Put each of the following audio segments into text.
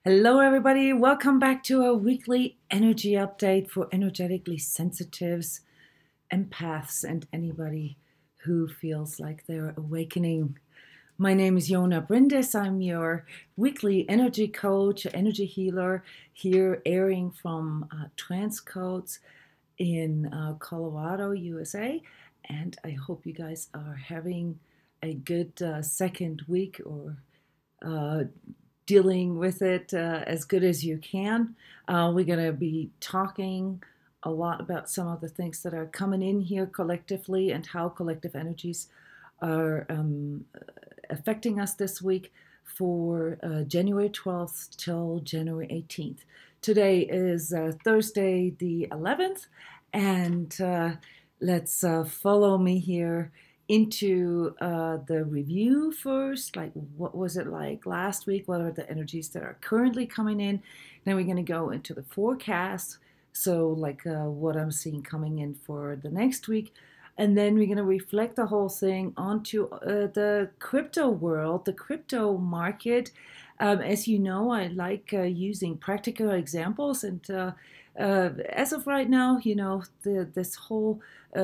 Hello, everybody. Welcome back to a weekly energy update for energetically sensitives, empaths, and anybody who feels like they're awakening. My name is Jona Bryndis. I'm your weekly energy coach, energy healer, here airing from transCODES in Colorado, USA. And I hope you guys are having a good second week or uh, dealing with it as good as you can. We're going to be talking a lot about some of the things that are coming in here collectively and how collective energies are affecting us this week for January 12th till January 18th. Today is Thursday the 11th, and let's follow me here into the review first, like what was it like last week, what are the energies that are currently coming in. Then we're going to go into the forecast, so like what I'm seeing coming in for the next week. And then we're going to reflect the whole thing onto the crypto world, the crypto market. As you know, I like using practical examples, and as of right now, this whole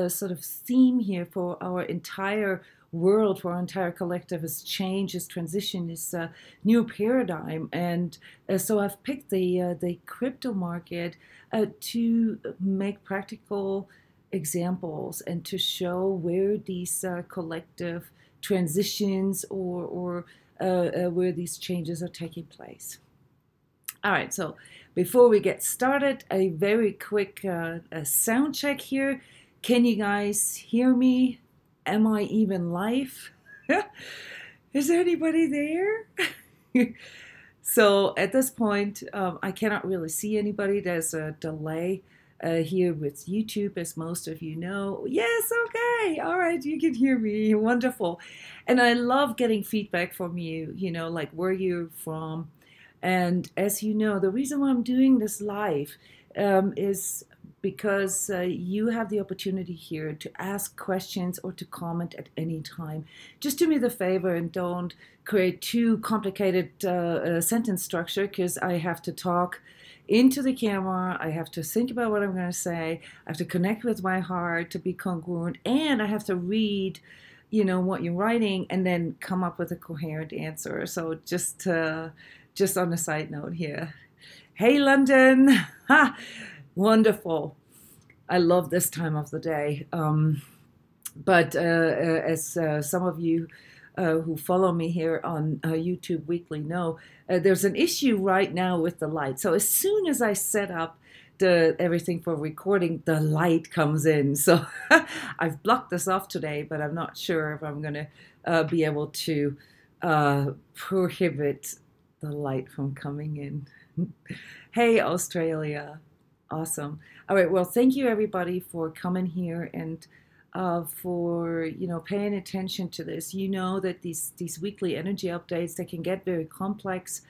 sort of theme here for our entire world, for our entire collective, is change, is transition, is a new paradigm. And so I've picked the crypto market to make practical examples and to show where these collective transitions or where these changes are taking place. All right, so before we get started, a very quick sound check here. Can you guys hear me? Am I even live? Is there anybody there? So at this point, I cannot really see anybody. There's a delay here with YouTube, as most of you know. Yes, okay, all right, you can hear me, wonderful. And I love getting feedback from you, like where you're from. And as you know, the reason why I'm doing this live is because you have the opportunity here to ask questions or to comment at any time. Just do me the favor and don't create too complicated sentence structure, because I have to talk into the camera, I have to think about what I'm going to say, I have to connect with my heart to be congruent, and I have to read what you're writing and then come up with a coherent answer. So just on a side note here. Hey, London. Ha! Wonderful. I love this time of the day. But as some of you who follow me here on YouTube Weekly know, there's an issue right now with the light. So as soon as I set up everything for recording, the light comes in. So I've blocked this off today, but I'm not sure if I'm going to be able to prohibit the light from coming in. Hey, Australia. Awesome. All right. Well, thank you, everybody, for coming here and for paying attention to this. You know that these weekly energy updates, they can get very complex.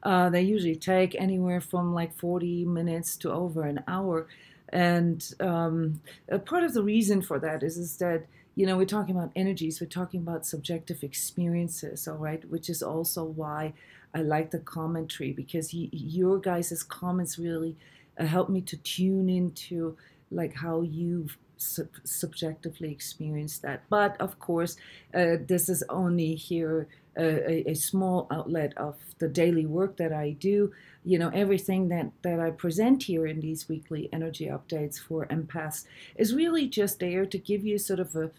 They usually take anywhere from like 40 minutes to over an hour. And part of the reason for that is that we're talking about energies, we're talking about subjective experiences, all right, which is also why I like the commentary, because your guys' comments really help me to tune into like how you've subjectively experienced that. But of course, this is only here a small outlet of the daily work that I do. Everything that I present here in these weekly energy updates for empaths is really just there to give you sort of a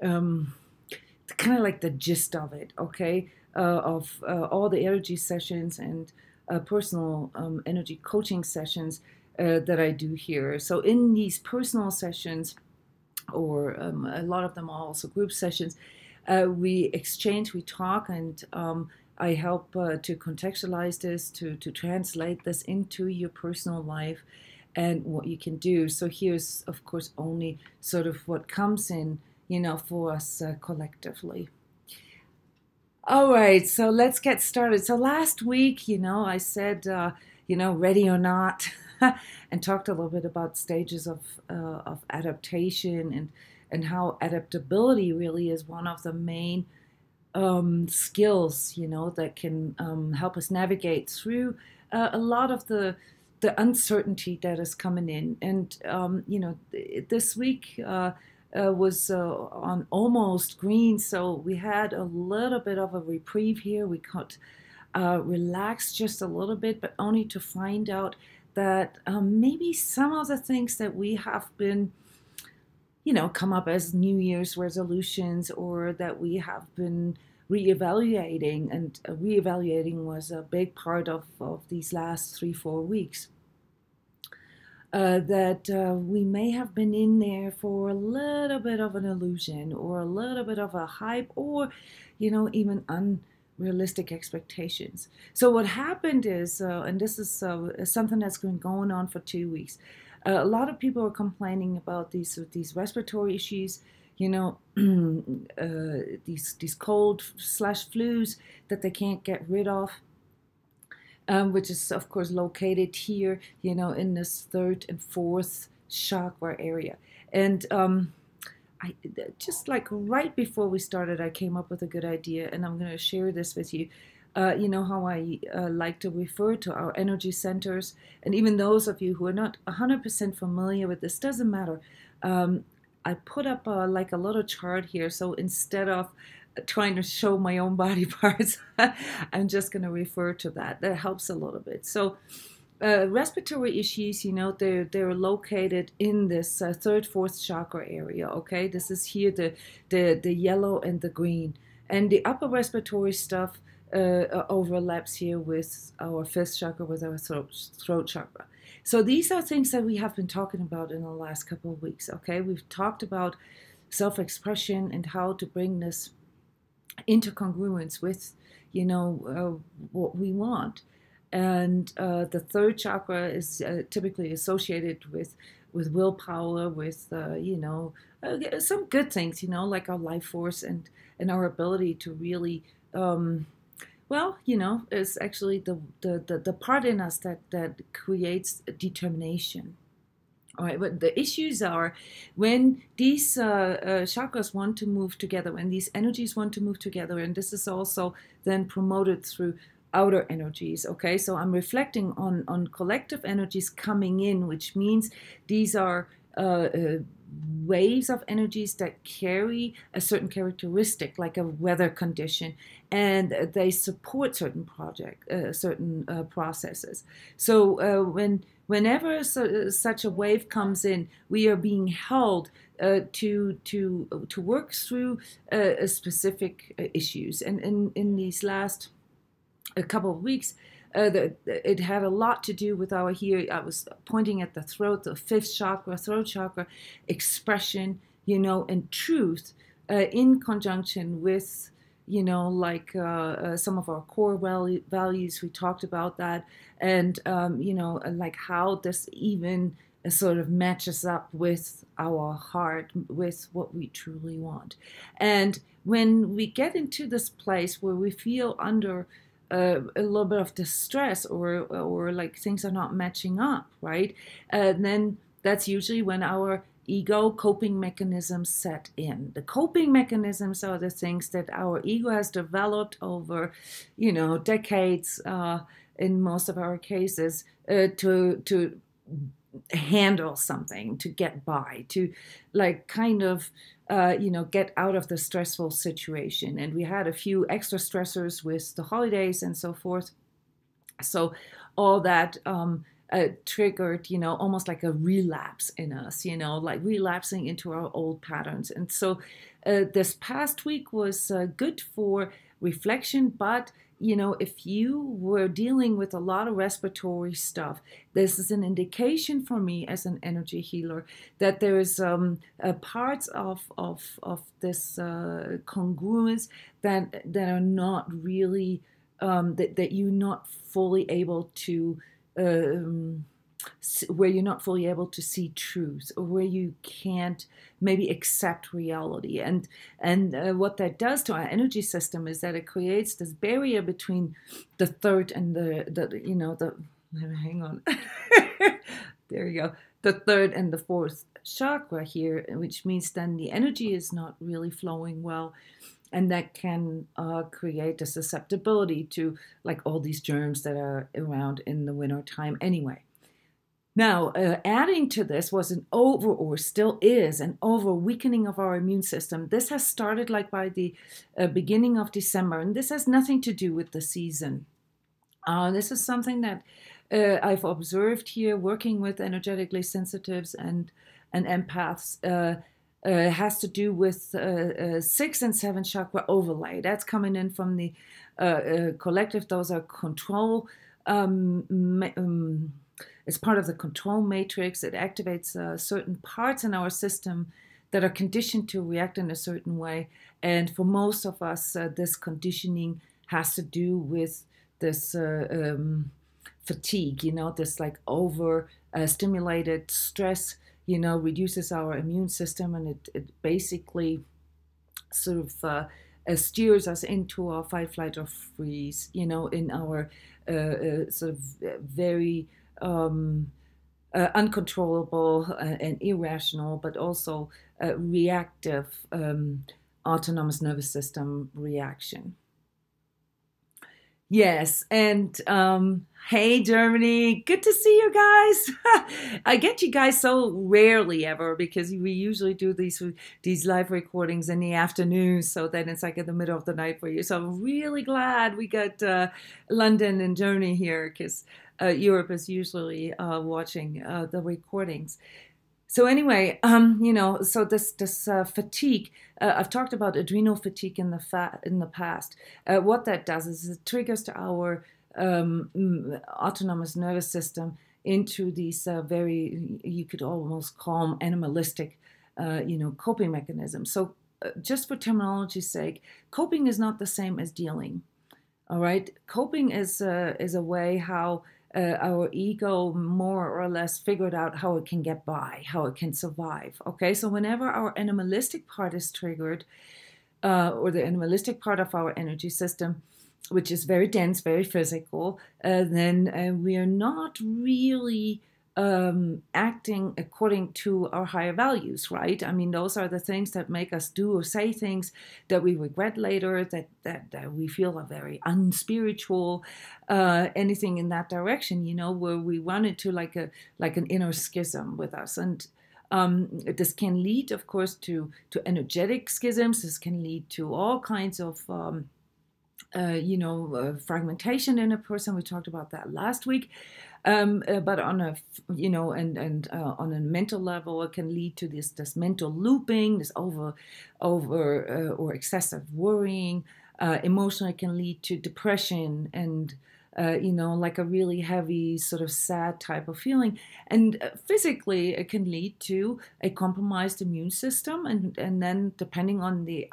kind of like the gist of it, okay? Of all the energy sessions and personal energy coaching sessions that I do here. So in these personal sessions, or a lot of them are also group sessions, we exchange, we talk, and I help to contextualize this, to translate this into your personal life and what you can do. So here's, of course, only sort of what comes in, for us collectively. All right, so let's get started. So last week, I said, ready or not, and talked a little bit about stages of adaptation and how adaptability really is one of the main skills, that can help us navigate through a lot of the uncertainty that is coming in. And this week was on almost green, so we had a little bit of a reprieve here. We could relax just a little bit, but only to find out that maybe some of the things that we have been come up as New Year's resolutions, or that we have been reevaluating, and reevaluating was a big part of these last 3-4 weeks. That we may have been in there for a little bit of an illusion, or a little bit of a hype, or even unrealistic expectations. So what happened is, and this is something that's been going on for 2 weeks, a lot of people are complaining about these respiratory issues, these cold/flus that they can't get rid of, which is of course located here, in this third and fourth chakra area. And I just, like, right before we started, I came up with a good idea, and I'm going to share this with you. You know how I like to refer to our energy centers, and even those of you who are not 100% familiar with this, doesn't matter. I put up like a little chart here, so instead of trying to show my own body parts, I'm just going to refer to that. That helps a little bit. So respiratory issues, they're located in this third, fourth chakra area. Okay, this is here the yellow and the green, and the upper respiratory stuff overlaps here with our fifth chakra, with our throat chakra. So these are things that we have been talking about in the last couple of weeks. Okay, we've talked about self-expression and how to bring this into congruence with what we want. And the third chakra is typically associated with willpower, with some good things, like our life force and our ability to really is actually the part in us that creates determination. All right, but the issues are when these chakras want to move together, when these energies want to move together, and this is also then promoted through outer energies. Okay, so I'm reflecting on collective energies coming in, which means these are waves of energies that carry a certain characteristic, like a weather condition, and they support certain processes. So whenever such a wave comes in, we are being held to work through specific issues. And in these last a couple of weeks, it had a lot to do with our here. I was pointing at the throat, the fifth chakra, throat chakra, expression, and truth, in conjunction with, some of our core values. We talked about that, and like how this even sort of matches up with our heart, with what we truly want. And when we get into this place where we feel under a little bit of distress, or like things are not matching up, right? Then that's usually when our ego coping mechanisms set in. The coping mechanisms are the things that our ego has developed over, decades, in most of our cases, to handle something, to get by, to kind of get out of the stressful situation. And we had a few extra stressors with the holidays and so forth. So all that triggered, almost like a relapse in us, like relapsing into our old patterns. And so this past week was good for reflection, but if you were dealing with a lot of respiratory stuff, this is an indication for me as an energy healer that there is parts of this congruence that are not really, that you're not fully able to, where you're not fully able to see truth, or where you can't maybe accept reality. And what that does to our energy system is that it creates this barrier between the third and the hang on. There you go. The third and the fourth chakra here, which means then the energy is not really flowing well. And that can create a susceptibility to like all these germs that are around in the winter time anyway. Now, adding to this was an over, or still is, an over weakening of our immune system. This has started like by the beginning of December, and this has nothing to do with the season. This is something that I've observed here working with energetically sensitives and empaths. Has to do with 6 and 7 chakra overlay. That's coming in from the collective. Those are control. It's part of the control matrix. It activates certain parts in our system that are conditioned to react in a certain way. And for most of us, this conditioning has to do with this fatigue, this like over stimulated stress, reduces our immune system, and it basically sort of steers us into our fight, flight, or freeze, in our sort of very uncontrollable and irrational, but also reactive autonomous nervous system reaction. Yes, and hey Germany, good to see you guys. I get you guys so rarely ever because we usually do these live recordings in the afternoon, so then it's like in the middle of the night for you. So I'm really glad we got London and Germany here because Europe is usually watching the recordings. So anyway, so this fatigue. I've talked about adrenal fatigue in the past. What that does is it triggers to our autonomous nervous system into these very, you could almost call them animalistic, coping mechanisms. So just for terminology's sake, coping is not the same as dealing. All right, coping is a way how our ego more or less figured out how it can get by, how it can survive. Okay, so whenever our animalistic part is triggered, or the animalistic part of our energy system, which is very dense, very physical, then we are not really acting according to our higher values, right? I mean, those are the things that make us do or say things that we regret later, that we feel are very unspiritual, anything in that direction, where we run into like an inner schism with us. And this can lead, of course, to energetic schisms. This can lead to all kinds of fragmentation in a person. We talked about that last week. But on a, on a mental level, it can lead to this mental looping, this over or excessive worrying. Emotionally, it can lead to depression and, like a really heavy sort of sad type of feeling. And physically, it can lead to a compromised immune system. And then depending on the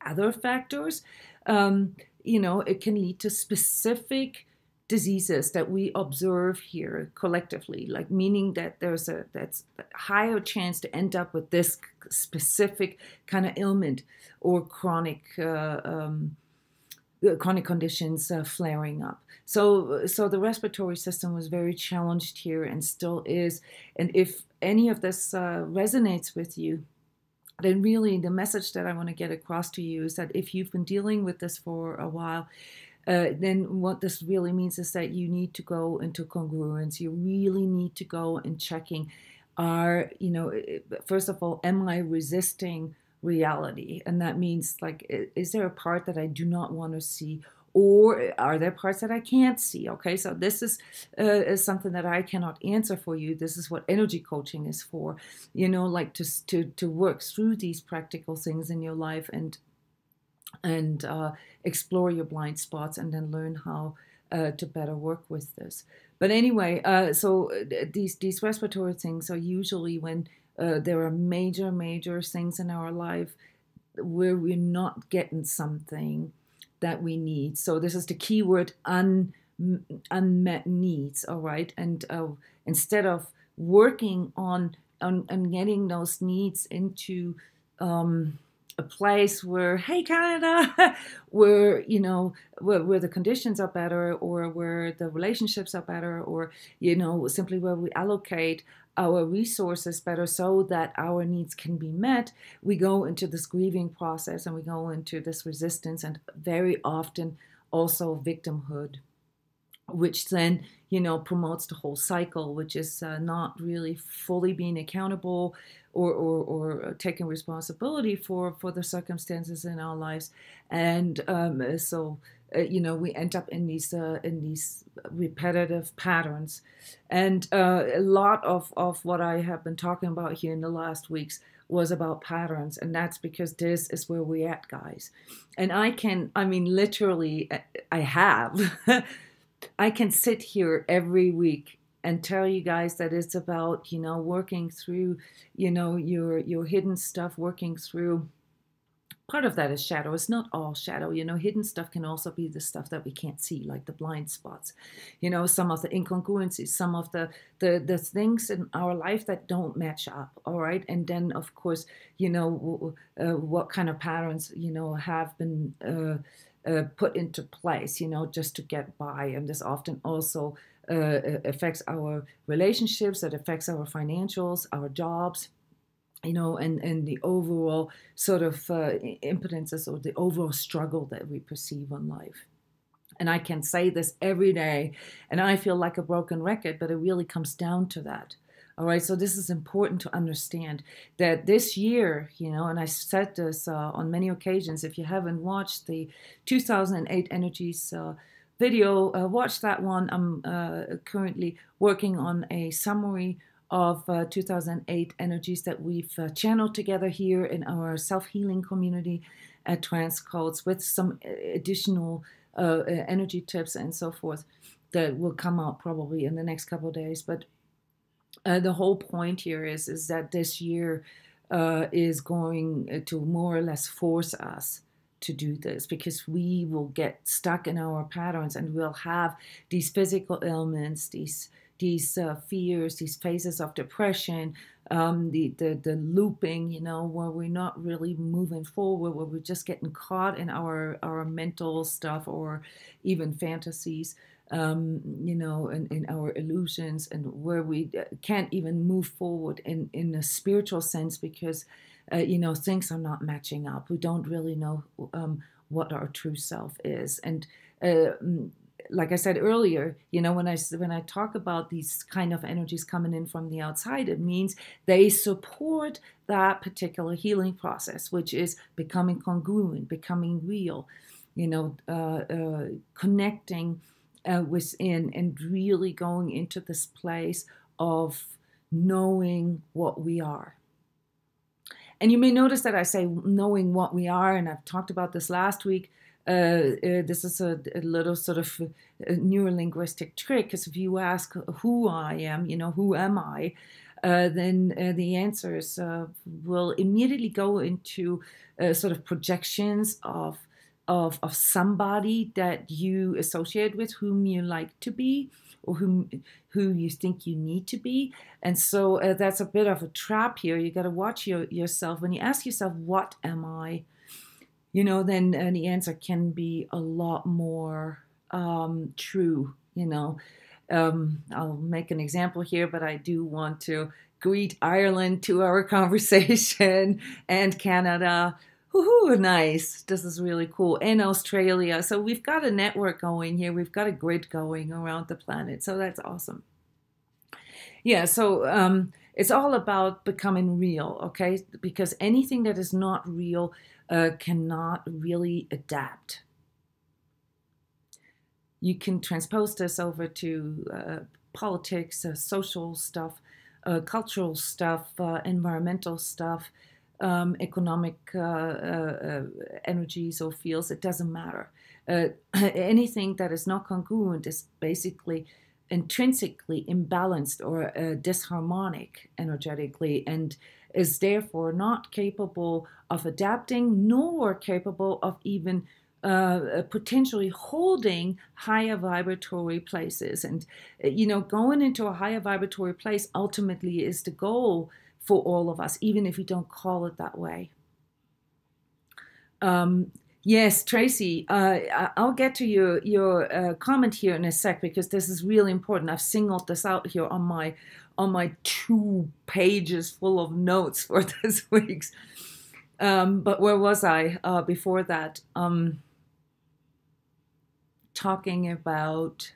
other factors, it can lead to specific diseases that we observe here collectively, like meaning that that's a higher chance to end up with this specific kind of ailment or chronic conditions flaring up. So the respiratory system was very challenged here and still is. And if any of this resonates with you, then really the message that I want to get across to you is that if you've been dealing with this for a while, then what this really means is that you need to go into congruence. You really need to go and checking, first of all, am I resisting reality? And that means, like, is there a part that I do not want to see? Or are there parts that I can't see? Okay, so this is something that I cannot answer for you. This is what energy coaching is for, like to work through these practical things in your life and explore your blind spots and then learn how to better work with this. But anyway, so these respiratory things are usually when there are major things in our life where we're not getting something that we need. So this is the key word, unmet needs, all right? And instead of working on getting those needs into a place where, hey, Canada, where, you know, where the conditions are better, or where the relationships are better, or, you know, simply where we allocate our resources better so that our needs can be met, we go into this grieving process and we go into this resistance and very often also victimhood, which then, you know, promotes the whole cycle, which is not really fully being accountable or taking responsibility for the circumstances in our lives. And so you know, we end up in these repetitive patterns. And a lot of what I have been talking about here in the last weeks was about patterns, and that's because this is where we're at, guys. And I mean, literally, I have. I can sit here every week and tell you guys that it's about, you know, working through, you know, your hidden stuff, working through. Part of that is shadow. It's not all shadow. You know, hidden stuff can also be the stuff that we can't see, like the blind spots. You know, some of the incongruencies, some of the things in our life that don't match up. All right. And then, of course, you know, what kind of patterns, you know, have been put into place, you know, just to get by. And this often also affects our relationships, it affects our financials, our jobs, you know, and the overall sort of impotences or the overall struggle that we perceive in life. And I can say this every day, and I feel like a broken record, but it really comes down to that. All right, so this is important to understand that this year, you know, and I said this on many occasions, if you haven't watched the 2008 Energies video, watch that one. I'm currently working on a summary of 2008 energies that we've channeled together here in our self-healing community at transCODES, with some additional energy tips and so forth that will come out probably in the next couple of days. But the whole point here is that this year is going to more or less force us to do this, because we will get stuck in our patterns and we'll have these physical ailments, these fears, these phases of depression, the looping, you know, where we're not really moving forward, where we're just getting caught in our mental stuff or even fantasies, you know, in our illusions, and where we can't even move forward in a spiritual sense because, you know, things are not matching up. We don't really know what our true self is. And like I said earlier, you know, when I talk about these kind of energies coming in from the outside, it means they support that particular healing process, which is becoming congruent, becoming real, you know, connecting within and really going into this place of knowing what we are. And you may notice that I say knowing what we are, and I've talked about this last week. This is a little sort of neurolinguistic trick, because if you ask who I am, you know, who am I, then the answers will immediately go into sort of projections of somebody that you associate with, whom you like to be, or who you think you need to be. And so that's a bit of a trap here. You got to watch yourself. When you ask yourself, what am I? You know, then the answer can be a lot more true, you know. I'll make an example here, but I do want to greet Ireland to our conversation, and Canada. Woohoo, nice. This is really cool. And Australia. So we've got a network going here. We've got a grid going around the planet. So that's awesome. Yeah, so it's all about becoming real, okay? Because anything that is not real cannot really adapt. You can transpose this over to politics, social stuff, cultural stuff, environmental stuff, economic energies or fields. It doesn't matter. Anything that is not congruent is basically intrinsically imbalanced or disharmonic energetically, and is therefore not capable of adapting, nor capable of even potentially holding higher vibratory places. And, you know, going into a higher vibratory place ultimately is the goal for all of us, even if we don't call it that way. Yes, Tracy, I'll get to your comment here in a sec because this is really important. I've singled this out here on my 2 pages full of notes for this week's. But where was I before that? Talking about.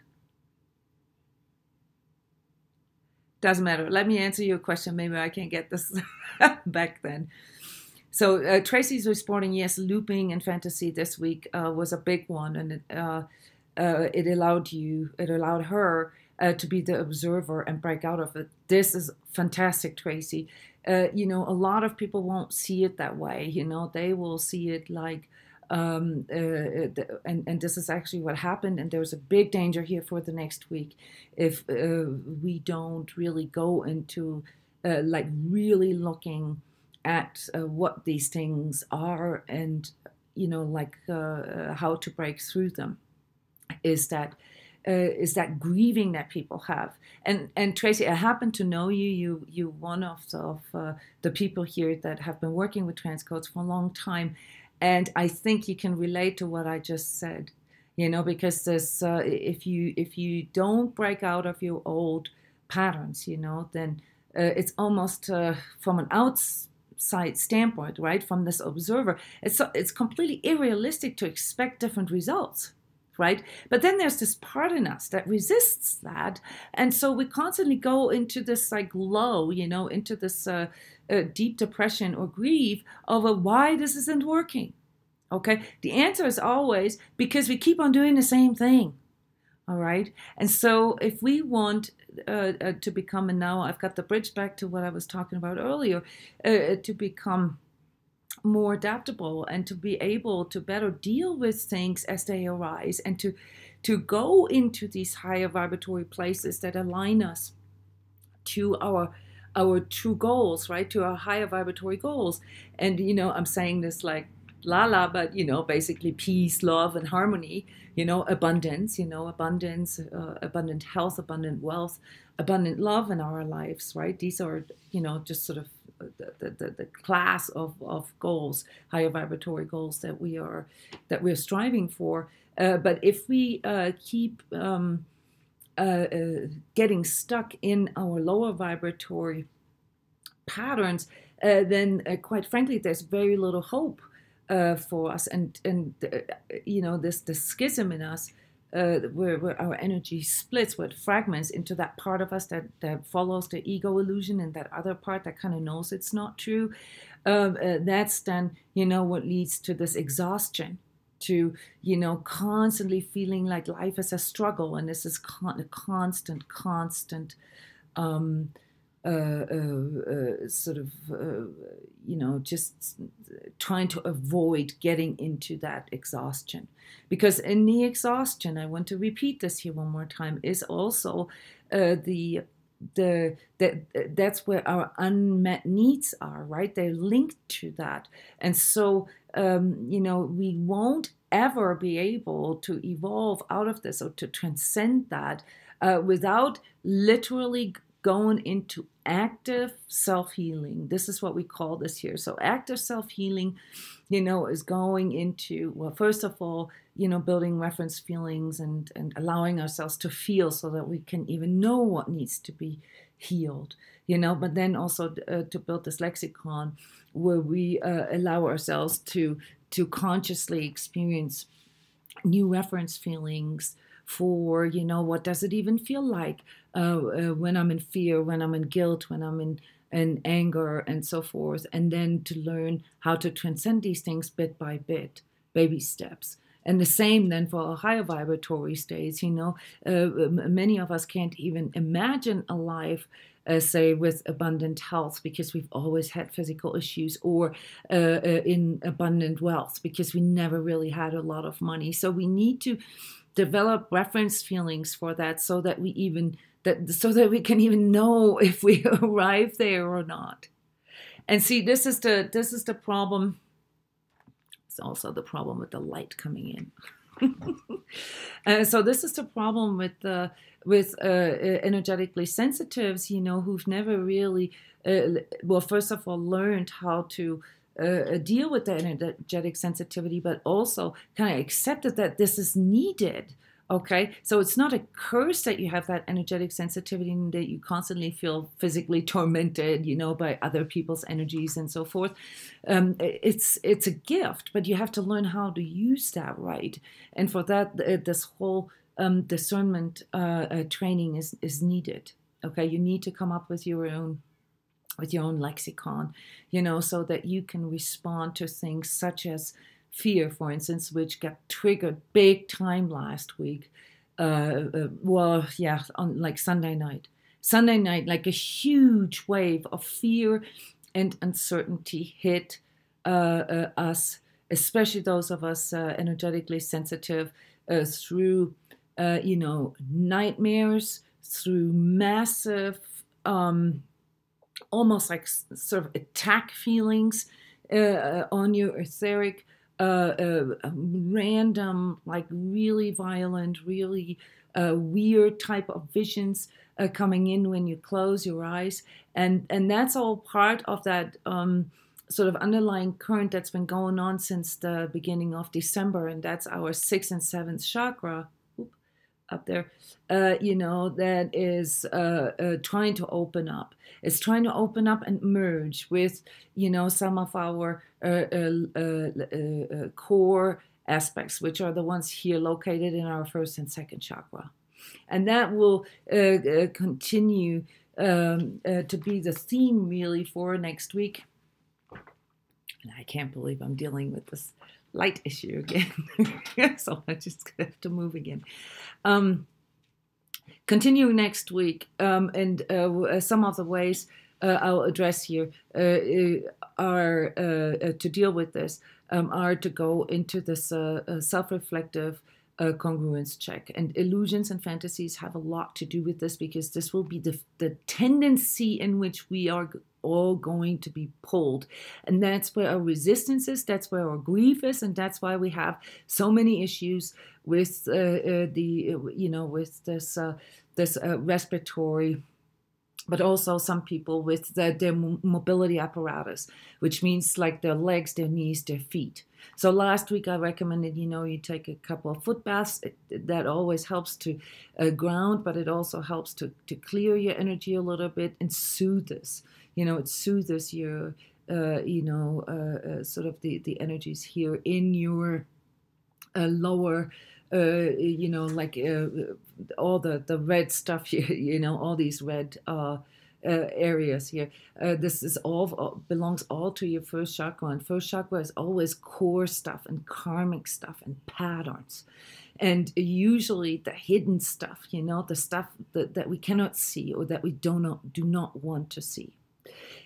Doesn't matter. Let me answer your question. Maybe I can get this back then. So Tracy's reporting, yes, looping and fantasy this week was a big one, and it allowed her to be the observer and break out of it. This is fantastic, Tracy. A lot of people won't see it that way. They will see it like, and this is actually what happened. And there's a big danger here for the next week if we don't really go into like really looking at what these things are and how to break through them. Is that grieving that people have. And Tracy, I happen to know you one of the people here that have been working with transCODES for a long time, and I think you can relate to what I just said, because this if you don't break out of your old patterns, then it's almost from an outside standpoint, right, from this observer, it's completely unrealistic to expect different results. Right? But then there's this part in us that resists that. And so we constantly go into this like low, into this deep depression or grief over why this isn't working. Okay? The answer is always because we keep on doing the same thing. All right? And so if we want to become, and now I've got the bridge back to what I was talking about earlier, to become more adaptable and to be able to better deal with things as they arise and to go into these higher vibratory places that align us to our true goals, right? To our higher vibratory goals. And, I'm saying this like la, but, basically peace, love, and harmony, abundance, abundant health, abundant wealth, abundant love in our lives, right? These are, just sort of the class of goals, higher vibratory goals that we're striving for. But if we keep getting stuck in our lower vibratory patterns, then quite frankly, there's very little hope for us. And this schism in us, where our energy splits, where it fragments into that part of us that follows the ego illusion and that other part that kind of knows it's not true. That's then, what leads to this exhaustion, to, constantly feeling like life is a struggle. And this is constant, sort of, just trying to avoid getting into that exhaustion. Because in the exhaustion, I want to repeat this here one more time, is also that's where our unmet needs are, right? They're linked to that. And so, we won't ever be able to evolve out of this or to transcend that without literally going into active self-healing. This is what we call this here. So active self-healing, is going into, well, first of all, building reference feelings and allowing ourselves to feel so that we can even know what needs to be healed, but then also to build this lexicon where we allow ourselves to consciously experience new reference feelings for, what does it even feel like when I'm in fear, when I'm in guilt, when I'm in anger, and so forth. And then to learn how to transcend these things bit by bit, baby steps. And the same then for our higher vibratory states. Many of us can't even imagine a life, say, with abundant health because we've always had physical issues, or in abundant wealth because we never really had a lot of money. So we need to develop reference feelings for that so that we can even know if we arrive there or not. And see, this is the problem. It's also the problem with the light coming in. So this is the problem with energetically sensitives, who've never really, first of all, learned how to deal with the energetic sensitivity, but also kind of accepted that this is needed. Okay, so it's not a curse that you have that energetic sensitivity and that you constantly feel physically tormented, by other people's energies and so forth. It's a gift, but you have to learn how to use that right. And for that, this whole discernment training is needed. Okay, you need to come up with your own lexicon, so that you can respond to things such as fear, for instance, which got triggered big time last week. On like Sunday night, like a huge wave of fear and uncertainty hit us, especially those of us energetically sensitive, through nightmares, through massive, almost like sort of attack feelings on your etheric. Random, like really violent, really weird type of visions coming in when you close your eyes. And that's all part of that sort of underlying current that's been going on since the beginning of December. And that's our 6th and 7th chakra up there, that is trying to open up. It's trying to open up and merge with, some of our core aspects, which are the ones here located in our 1st and 2nd chakra. And that will continue to be the theme really for next week. And I can't believe I'm dealing with this light issue again. So I just have to move again. Continue next week, and some of the ways I'll address here are to deal with this are to go into this self-reflective congruence check. And illusions and fantasies have a lot to do with this, because this will be the tendency in which we are all going to be pulled. And that's where our resistance is, that's where our grief is, and that's why we have so many issues with with this respiratory, but also some people with their mobility apparatus, which means like their legs, their knees, their feet. So last week I recommended, you take a couple of foot baths. That always helps to ground, but it also helps to clear your energy a little bit and soothe this. It soothes your, sort of the energies here in your lower, all the red stuff, all these red areas here. This is all belongs all to your 1st chakra, and 1st chakra is always core stuff and karmic stuff and patterns. And usually the hidden stuff, the stuff that we cannot see or that we do not want to see.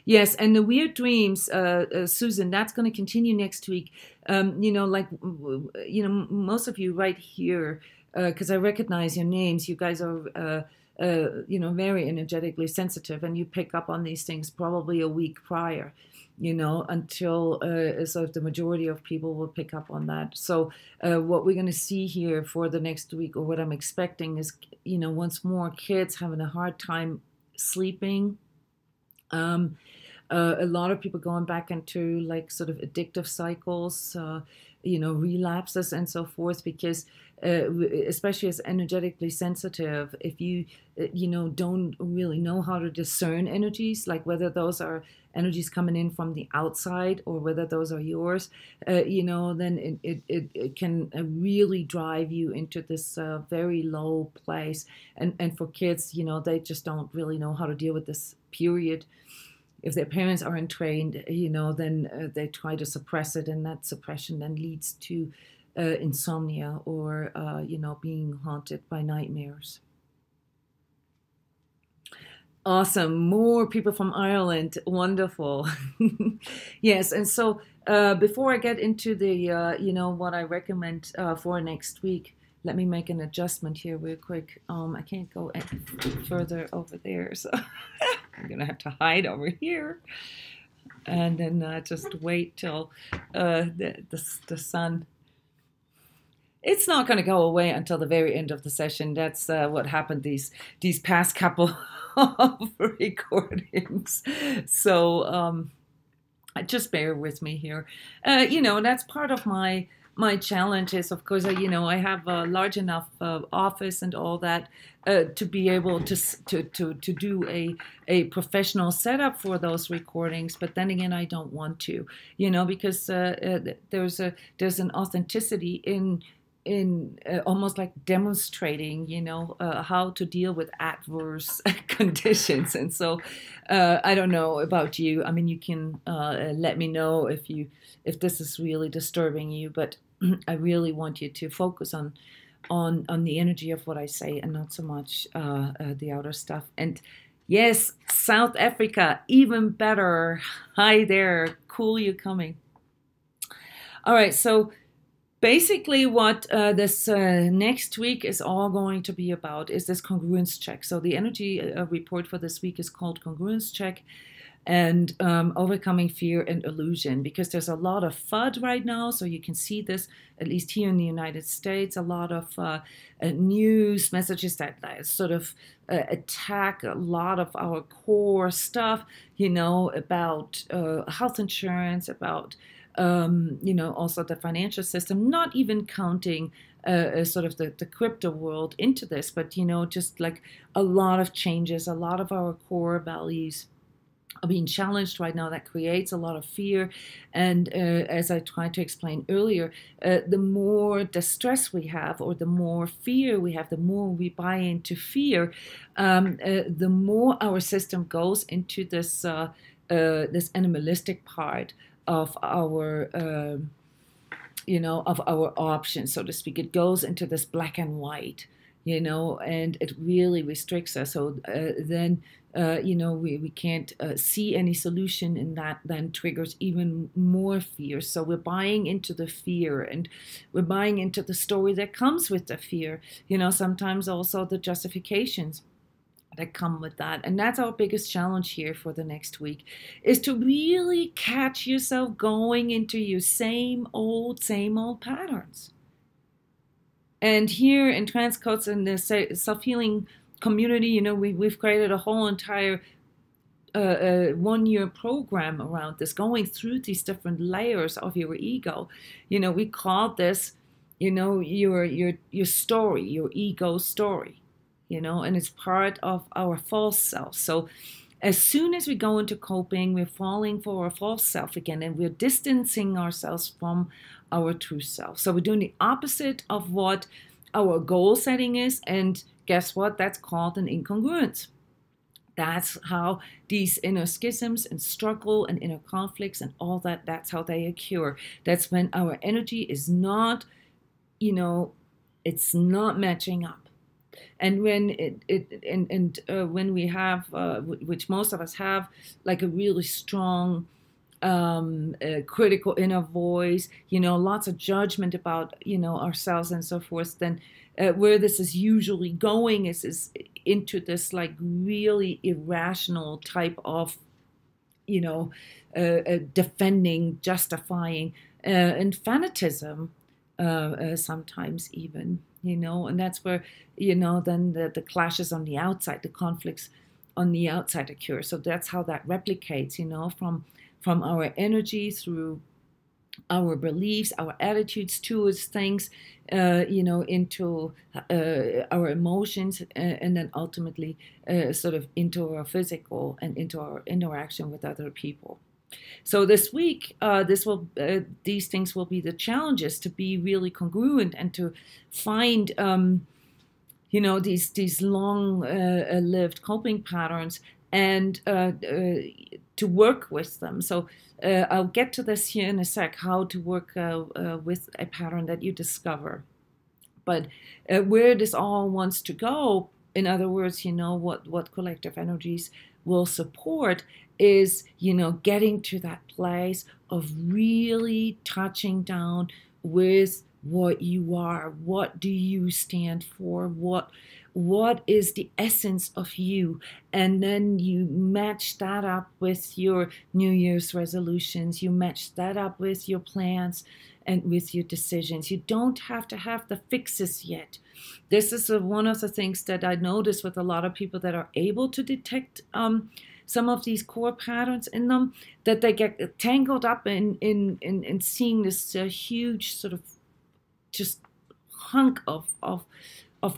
Yes, and the weird dreams, Susan, that's going to continue next week. Most of you right here, because I recognize your names, you guys are, very energetically sensitive, and you pick up on these things probably a week prior, until sort of the majority of people will pick up on that. So what we're going to see here for the next week, or what I'm expecting is, once more, kids having a hard time sleeping. A lot of people going back into like sort of addictive cycles, relapses and so forth, because especially as energetically sensitive, if you, don't really know how to discern energies, like whether those are energies coming in from the outside or whether those are yours, then it can really drive you into this very low place. And for kids, they just don't really know how to deal with this period. If their parents aren't trained, then they try to suppress it, and that suppression then leads to insomnia or, being haunted by nightmares. Awesome. More people from Ireland. Wonderful. Yes. And so before I get into the, what I recommend for next week, let me make an adjustment here real quick. I can't go any further over there, so I'm going to have to hide over here. And then just wait till the sun. It's not going to go away until the very end of the session. That's what happened these past couple of recordings. So Just bear with me here. That's part of my challenge is, of course, I have a large enough office and all that to be able to do a professional setup for those recordings. But then again, I don't want to, because there's an authenticity in almost like demonstrating, how to deal with adverse conditions. And so I don't know about you. I mean, you can let me know if this is really disturbing you, but I really want you to focus on the energy of what I say and not so much the outer stuff. And yes, South Africa, even better. Hi there. Cool you coming. All right, so basically, what this next week is all going to be about is this congruence check. So the energy report for this week is called Congruence Check and Overcoming Fear and Illusion, because there's a lot of FUD right now. So you can see this, at least here in the United States, a lot of news messages that sort of attack a lot of our core stuff, about health insurance, about also the financial system, not even counting sort of the crypto world into this, but, just like a lot of changes, a lot of our core values are being challenged right now. That creates a lot of fear. And as I tried to explain earlier, the more distress we have, or the more fear we have, the more we buy into fear, the more our system goes into this animalistic part of our of our options, so to speak. It goes into this black and white, and it really restricts us. So then we can't see any solution, and that then triggers even more fear. So we're buying into the fear, and we're buying into the story that comes with the fear, sometimes also the justifications that come with that. And that's our biggest challenge here for the next week, is to really catch yourself going into your same old patterns. And here in transCODES and the self-healing community, we've created a whole entire 1-year program around this, going through these different layers of your ego. We call this, your story, your ego story. And it's part of our false self. So as soon as we go into coping, we're falling for our false self again, and we're distancing ourselves from our true self. So we're doing the opposite of what our goal setting is. And guess what? That's called an incongruence. That's how these inner schisms and struggle and inner conflicts and all that, that's how they occur. That's when our energy is not, it's not matching up. And when when we have, which most of us have, like a really strong critical inner voice, lots of judgment about, ourselves and so forth, then where this is usually going is into this like really irrational type of, defending, justifying, and fanatism, sometimes even. And that's where, then the clashes on the outside, the conflicts on the outside occur. So that's how that replicates, from our energy through our beliefs, our attitudes towards things, into our emotions, and then ultimately sort of into our physical and into our interaction with other people. So this week, these things will be the challenges, to be really congruent and to find, these long-lived coping patterns, and to work with them. So I'll get to this here in a sec, how to work with a pattern that you discover. But where this all wants to go, in other words, what collective energies will support is, getting to that place of really touching down with what you are. What do you stand for? What is the essence of you? And then you match that up with your New Year's resolutions. You match that up with your plans and with your decisions. You don't have to have the fixes yet. This is one of the things that I notice with a lot of people that are able to detect some of these core patterns in them, that they get tangled up in seeing this huge sort of just hunk of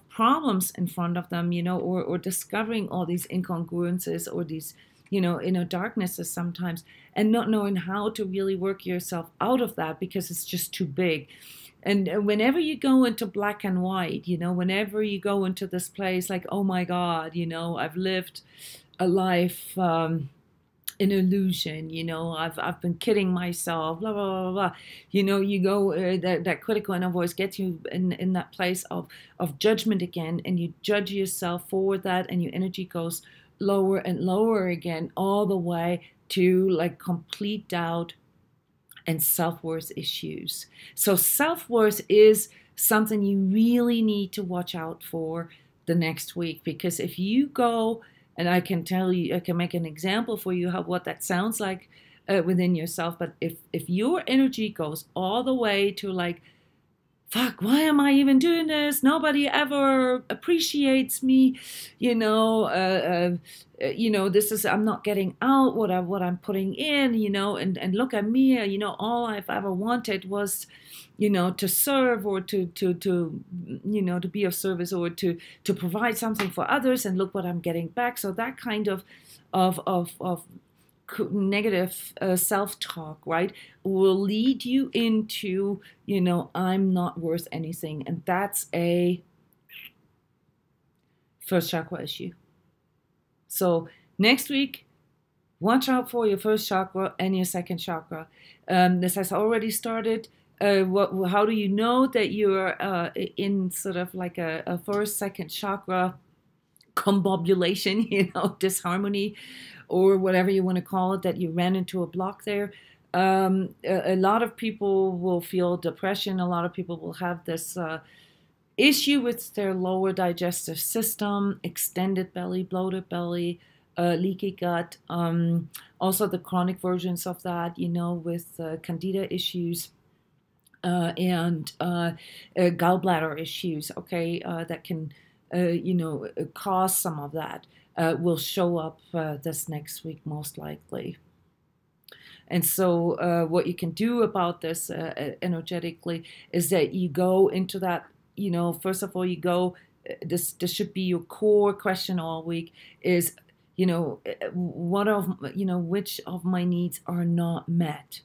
problems in front of them, or discovering all these incongruences or these, inner darknesses sometimes, and not knowing how to really work yourself out of that because it's just too big. And whenever you go into black and white, whenever you go into this place like, oh my God, I've lived a life in illusion, I've been kidding myself, blah, blah, blah, blah. You go, that critical inner voice gets you in that place of judgment again, and you judge yourself for that, and your energy goes lower and lower again, all the way to like complete doubt and self-worth issues. So self-worth is something you really need to watch out for the next week, because if you go, and I can tell you, I can make an example for you what that sounds like within yourself, but if your energy goes all the way to like, fuck, why am I even doing this? Nobody ever appreciates me. This is, I'm not getting out what I'm putting in, and look at me, all I've ever wanted was, to serve, or to be of service, or to provide something for others, and look what I'm getting back. So that kind of negative self-talk, right, will lead you into, I'm not worth anything. And that's a first chakra issue. So next week, watch out for your first chakra and your second chakra. This has already started. How do you know that you're in sort of like a first, second chakra combobulation, disharmony, or whatever you want to call it, that you ran into a block there? A lot of people will feel depression. A lot of people will have this issue with their lower digestive system, extended belly, bloated belly, leaky gut. Also the chronic versions of that, with candida issues and gallbladder issues, okay, that can, cause some of that. Will show up this next week, most likely. And so what you can do about this energetically is that you go into that, first of all, you go, this should be your core question all week is, which of my needs are not met?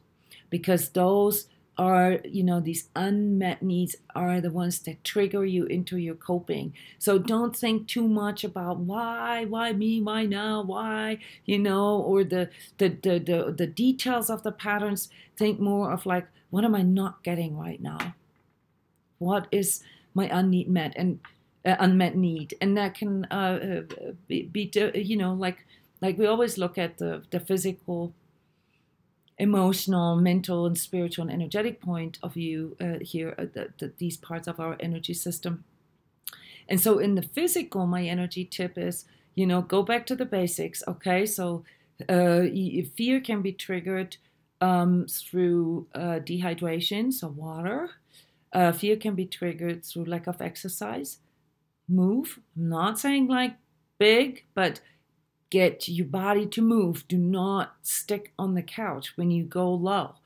Because those are, these unmet needs are the ones that trigger you into your coping. So don't think too much about why me, why now, why, or the details of the patterns. Think more of like, what am I not getting right now? What is my unmet need? And that can be like we always look at the physical, emotional, mental, and spiritual and energetic point of view here, these parts of our energy system. And so in the physical, my energy tip is, go back to the basics, okay? So fear can be triggered through dehydration, so water. Fear can be triggered through lack of exercise. Move. I'm not saying like big, but get your body to move. Do not stick on the couch when you go low.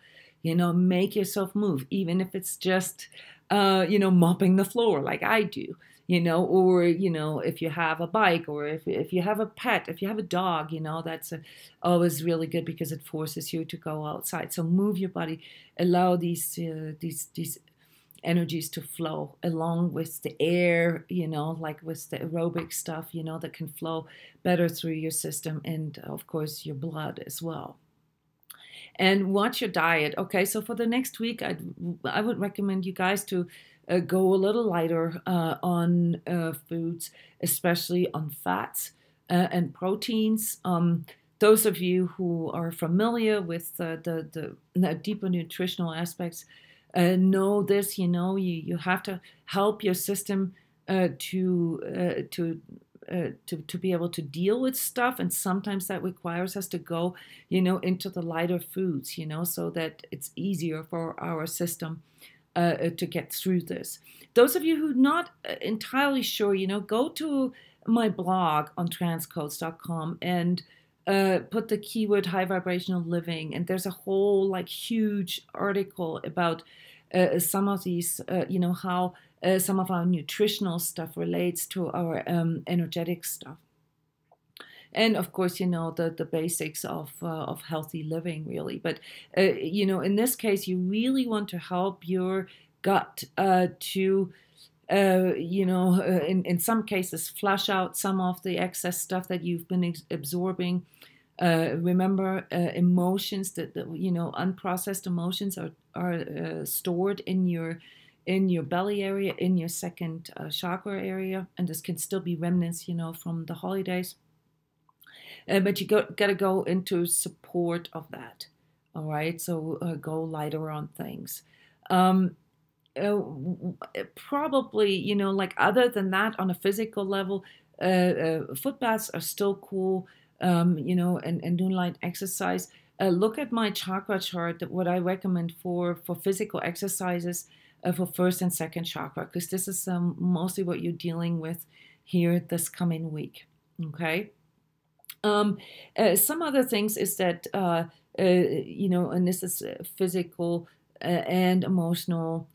Make yourself move, even if it's just, mopping the floor like I do, or, if you have a bike, or if you have a pet, if you have a dog, that's always really good because it forces you to go outside. So move your body, allow these energies to flow along with the air, like with the aerobic stuff, that can flow better through your system, and of course your blood as well. And watch your diet. Okay, so for the next week, I would recommend you guys to go a little lighter on foods, especially on fats and proteins. Those of you who are familiar with the deeper nutritional aspects know this. You have to help your system to be able to deal with stuff, and sometimes that requires us to go, into the lighter foods, so that it's easier for our system to get through this. Those of you who are not entirely sure, go to my blog on transcodes.com and put the keyword high vibrational living, and there's a whole like huge article about some of these, how some of our nutritional stuff relates to our energetic stuff. And of course, the basics of healthy living, really. But in this case, you really want to help your gut to in some cases, flush out some of the excess stuff that you've been absorbing. Remember, emotions that unprocessed emotions are stored in your belly area, in your second chakra area, and this can still be remnants, from the holidays. But you got to go into support of that. All right, so go lighter on things. Probably, like other than that, on a physical level, foot baths are still cool, and doing light exercise. Look at my chakra chart, what I recommend for physical exercises for first and second chakra, because this is mostly what you're dealing with here this coming week. Okay. Some other things is that, and this is physical and emotional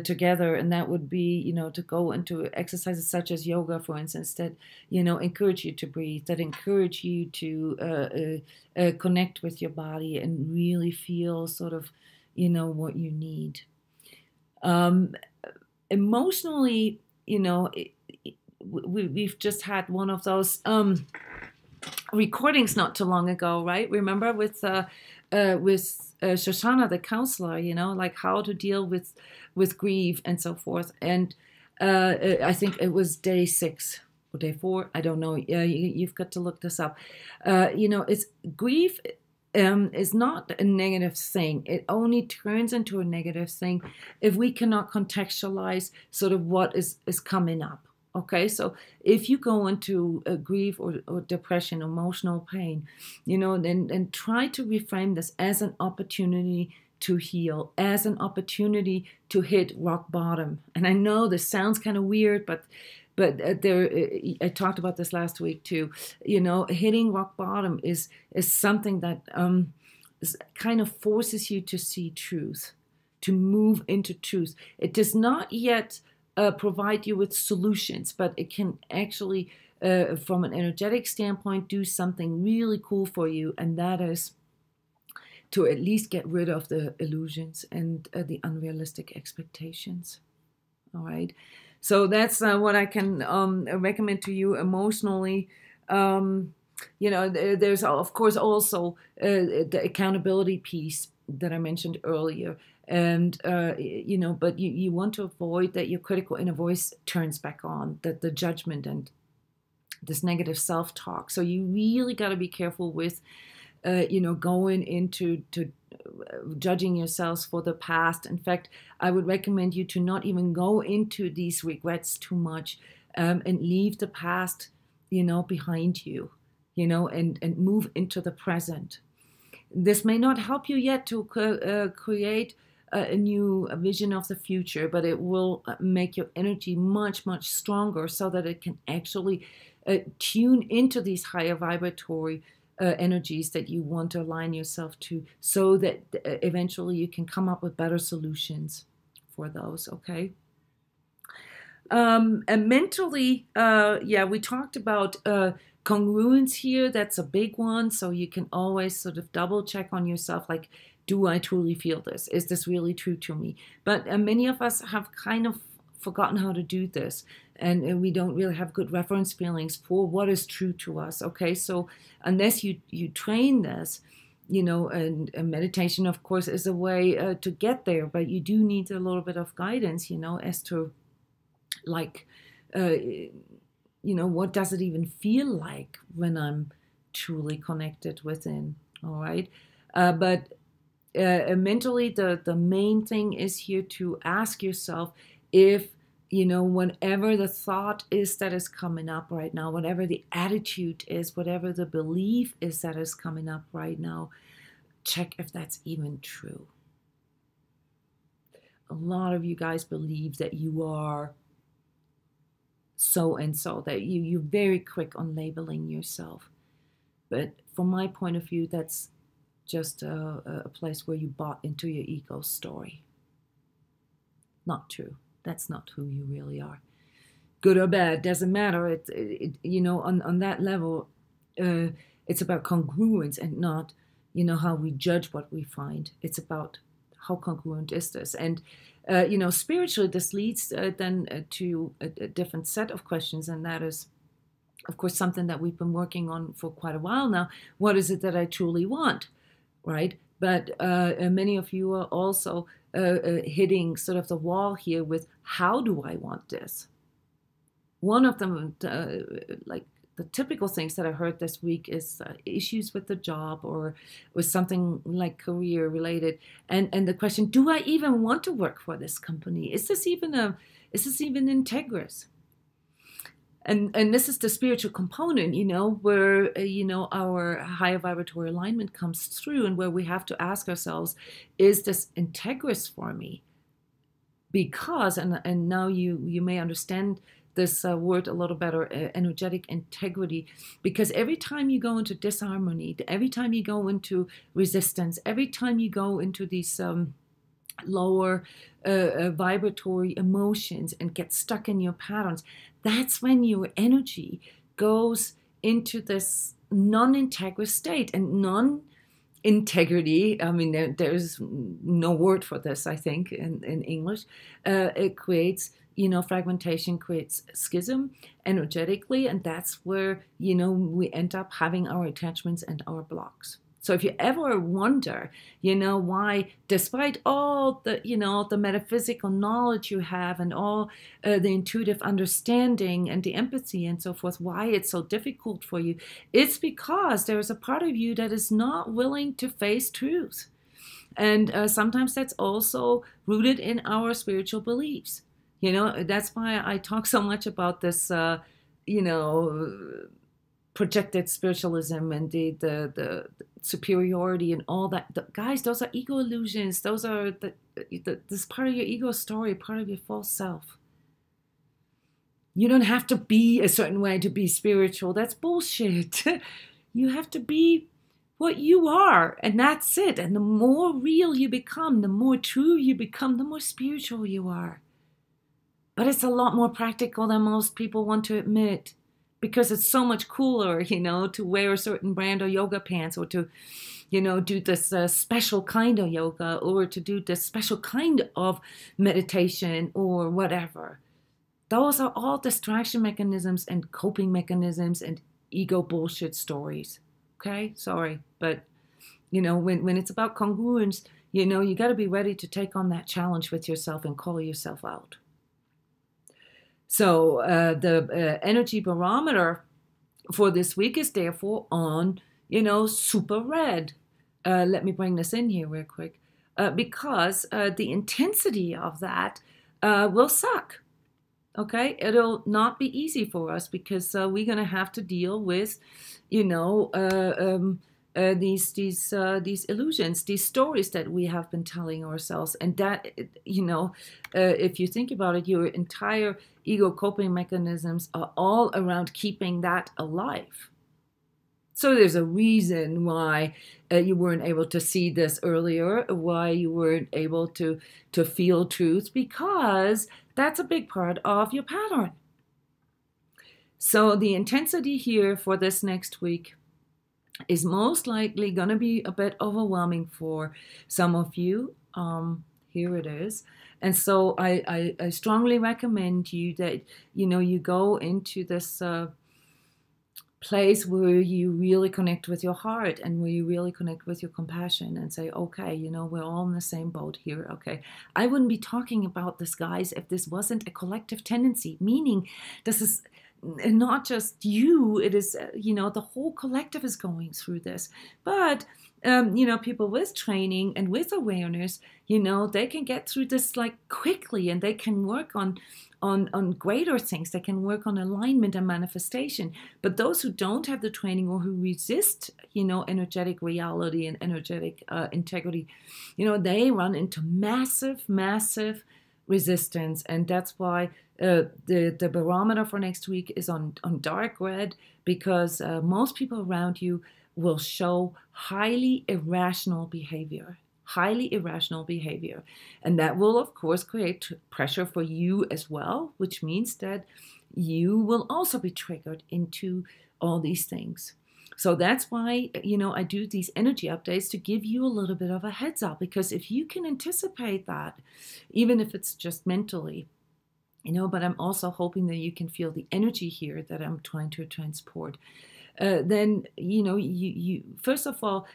together, and that would be, to go into exercises such as yoga, for instance, that, encourage you to breathe, that encourage you to connect with your body and really feel sort of, what you need. Emotionally, we've just had one of those recordings not too long ago, right? Remember with Shoshana, the counselor, like how to deal with grief and so forth. And I think it was day 6 or day 4. I don't know. You've got to look this up. It's grief is not a negative thing. It only turns into a negative thing if we cannot contextualize sort of what is coming up. Okay, so if you go into grief or depression, emotional pain, then try to reframe this as an opportunity to heal, as an opportunity to hit rock bottom. And I know this sounds kind of weird, but I talked about this last week too. Hitting rock bottom is something that kind of forces you to see truth, to move into truth. It does not yet provide you with solutions, but it can actually, from an energetic standpoint, do something really cool for you, and that is to at least get rid of the illusions and the unrealistic expectations. All right, so that's what I can recommend to you emotionally. There's of course also the accountability piece that I mentioned earlier. And, but you want to avoid that your critical inner voice turns back on, that the judgment and this negative self-talk. So you really got to be careful with, going into judging yourselves for the past. In fact, I would recommend you to not even go into these regrets too much and leave the past, behind you, and move into the present. This may not help you yet to create a new vision of the future, but it will make your energy much, much stronger so that it can actually tune into these higher vibratory energies that you want to align yourself to, so that eventually you can come up with better solutions for those, okay? And mentally, we talked about congruence here. That's a big one. So you can always sort of double check on yourself, like, do I truly feel this? Is this really true to me? But many of us have kind of forgotten how to do this, and we don't really have good reference feelings for what is true to us. Okay, so unless you train this, and meditation, of course, is a way to get there, but you do need a little bit of guidance, as to, like, what does it even feel like when I'm truly connected within? All right, but mentally, the main thing is here to ask yourself if, whatever the thought is that is coming up right now, whatever the attitude is, whatever the belief is that is coming up right now, check if that's even true. A lot of you guys believe that you are so and so, that you're very quick on labeling yourself. But from my point of view, that's just a place where you bought into your ego story. Not true. That's not who you really are. Good or bad, doesn't matter. On that level, it's about congruence and not, how we judge what we find. It's about how congruent is this. And, spiritually, this leads then to a different set of questions, and that is, of course, something that we've been working on for quite a while now. What is it that I truly want, right? But many of you are also hitting sort of the wall here with, how do I want this? One of them, like the typical things that I heard this week, is issues with the job or with something like career related, and the question: do I even want to work for this company? Is this even integrous? And this is the spiritual component, where our higher vibratory alignment comes through, and where we have to ask ourselves: is this integrous for me? Because, and now you may understand this word a little better, energetic integrity, because every time you go into disharmony, every time you go into resistance, every time you go into these lower vibratory emotions and get stuck in your patterns, that's when your energy goes into this non-integrous state. And non-integrity, I mean, there's no word for this, I think, in English. It creates, fragmentation, creates schism energetically, and that's where, we end up having our attachments and our blocks. So if you ever wonder, why, despite all the, the metaphysical knowledge you have and all the intuitive understanding and the empathy and so forth, why it's so difficult for you, it's because there's a part of you that is not willing to face truth. And sometimes that's also rooted in our spiritual beliefs. That's why I talk so much about this, projected spiritualism and the superiority and all that. Guys, those are ego illusions. Those are this part of your ego story, part of your false self. You don't have to be a certain way to be spiritual. That's bullshit. You have to be what you are, and that's it. And the more real you become, the more true you become, the more spiritual you are. But it's a lot more practical than most people want to admit, because it's so much cooler, to wear a certain brand of yoga pants, or to, do this special kind of yoga, or to do this special kind of meditation or whatever. Those are all distraction mechanisms and coping mechanisms and ego bullshit stories. Okay? Sorry. But, when it's about congruence, you got to be ready to take on that challenge with yourself and call yourself out. So the energy barometer for this week is therefore on, super red. Let me bring this in here real quick. Because the intensity of that will suck. Okay? It'll not be easy for us, because we're going to have to deal with, these illusions, these stories that we have been telling ourselves. And that, if you think about it, your entire ego coping mechanisms are all around keeping that alive. So there's a reason why you weren't able to see this earlier, why you weren't able to feel truth, because that's a big part of your pattern. So the intensity here for this next week is most likely going to be a bit overwhelming for some of you. Here it is. And so I strongly recommend you that, you go into this place where you really connect with your heart, and where you really connect with your compassion, and say, okay, we're all in the same boat here. Okay. I wouldn't be talking about this, guys, if this wasn't a collective tendency, meaning this is not just you, it is, the whole collective is going through this. But, people with training and with awareness, they can get through this like quickly, and they can work on greater things. They can work on alignment and manifestation. But those who don't have the training, or who resist, energetic reality and energetic integrity, they run into massive resistance. And that's why the barometer for next week is on dark red, because most people around you will show highly irrational behavior. Highly irrational behavior. And that will, of course, create pressure for you as well, which means that you will also be triggered into all these things. So that's why, I do these energy updates to give you a little bit of a heads up, because if you can anticipate that, even if it's just mentally, but I'm also hoping that you can feel the energy here that I'm trying to transport. Then, you first of all,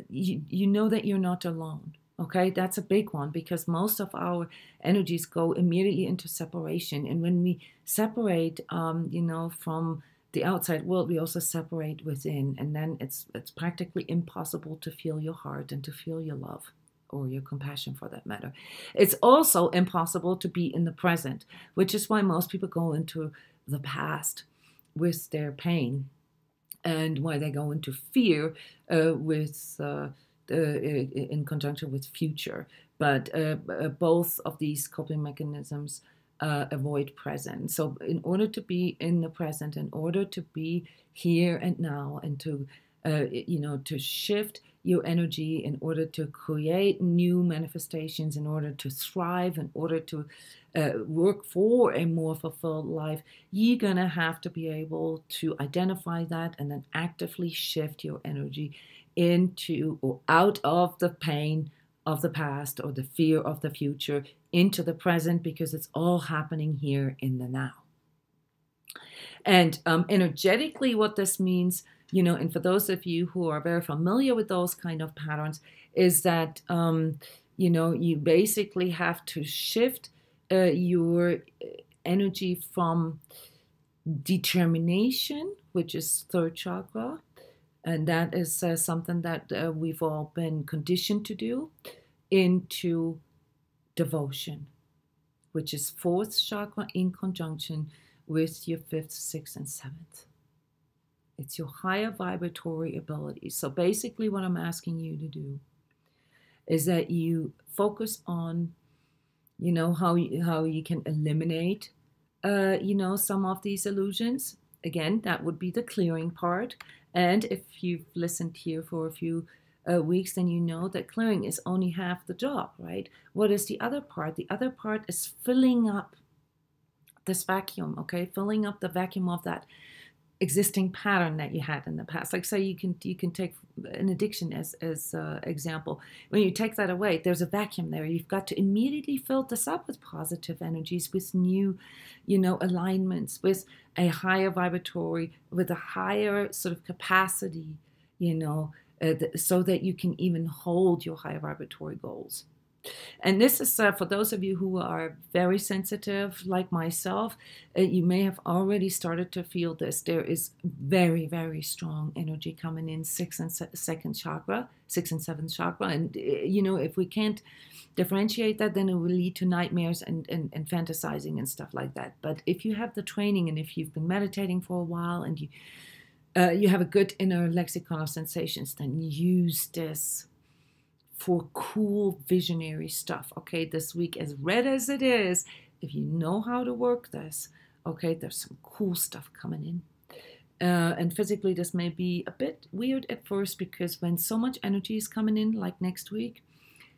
you know that you're not alone. Okay, that's a big one, because most of our energies go immediately into separation. And when we separate, from the outside world, we also separate within. And then it's practically impossible to feel your heart and to feel your love, or your compassion for that matter. It's also impossible to be in the present, which is why most people go into the past with their pain, and why they go into fear in conjunction with future. But both of these coping mechanisms avoid present. So in order to be in the present, in order to be here and now, and to to shift your energy, in order to create new manifestations, in order to thrive, in order to work for a more fulfilled life, you're going to have to be able to identify that and then actively shift your energy into or out of the pain of the past or the fear of the future into the present, because it's all happening here in the now. And energetically, what this means, and for those of you who are very familiar with those kind of patterns, is that, you basically have to shift your energy from determination, which is third chakra, and that is something that we've all been conditioned to do, into devotion, which is fourth chakra in conjunction with your fifth, sixth, and seventh. It's your higher vibratory ability. So basically what I'm asking you to do is that you focus on, how you can eliminate, some of these illusions. Again, that would be the clearing part. And if you've listened here for a few weeks, then you know that clearing is only half the job, right? What is the other part? The other part is filling up this vacuum, okay? Filling up the vacuum of that existing pattern that you had in the past. Like, say you can take an addiction as example. When you take that away, there's a vacuum there. You've got to immediately fill this up with positive energies, with new, alignments, with a higher vibratory, with a higher sort of capacity, so that you can even hold your higher vibratory goals. And this is for those of you who are very sensitive, like myself, you may have already started to feel this. There is very, very strong energy coming in sixth and seventh chakra. And, if we can't differentiate that, then it will lead to nightmares and fantasizing and stuff like that. But if you have the training, and if you've been meditating for a while, and you have a good inner lexicon of sensations, then use this for cool visionary stuff. Okay, this week, as red as it is, if you know how to work this, okay, there's some cool stuff coming in. And physically, this may be a bit weird at first, because when so much energy is coming in, like next week,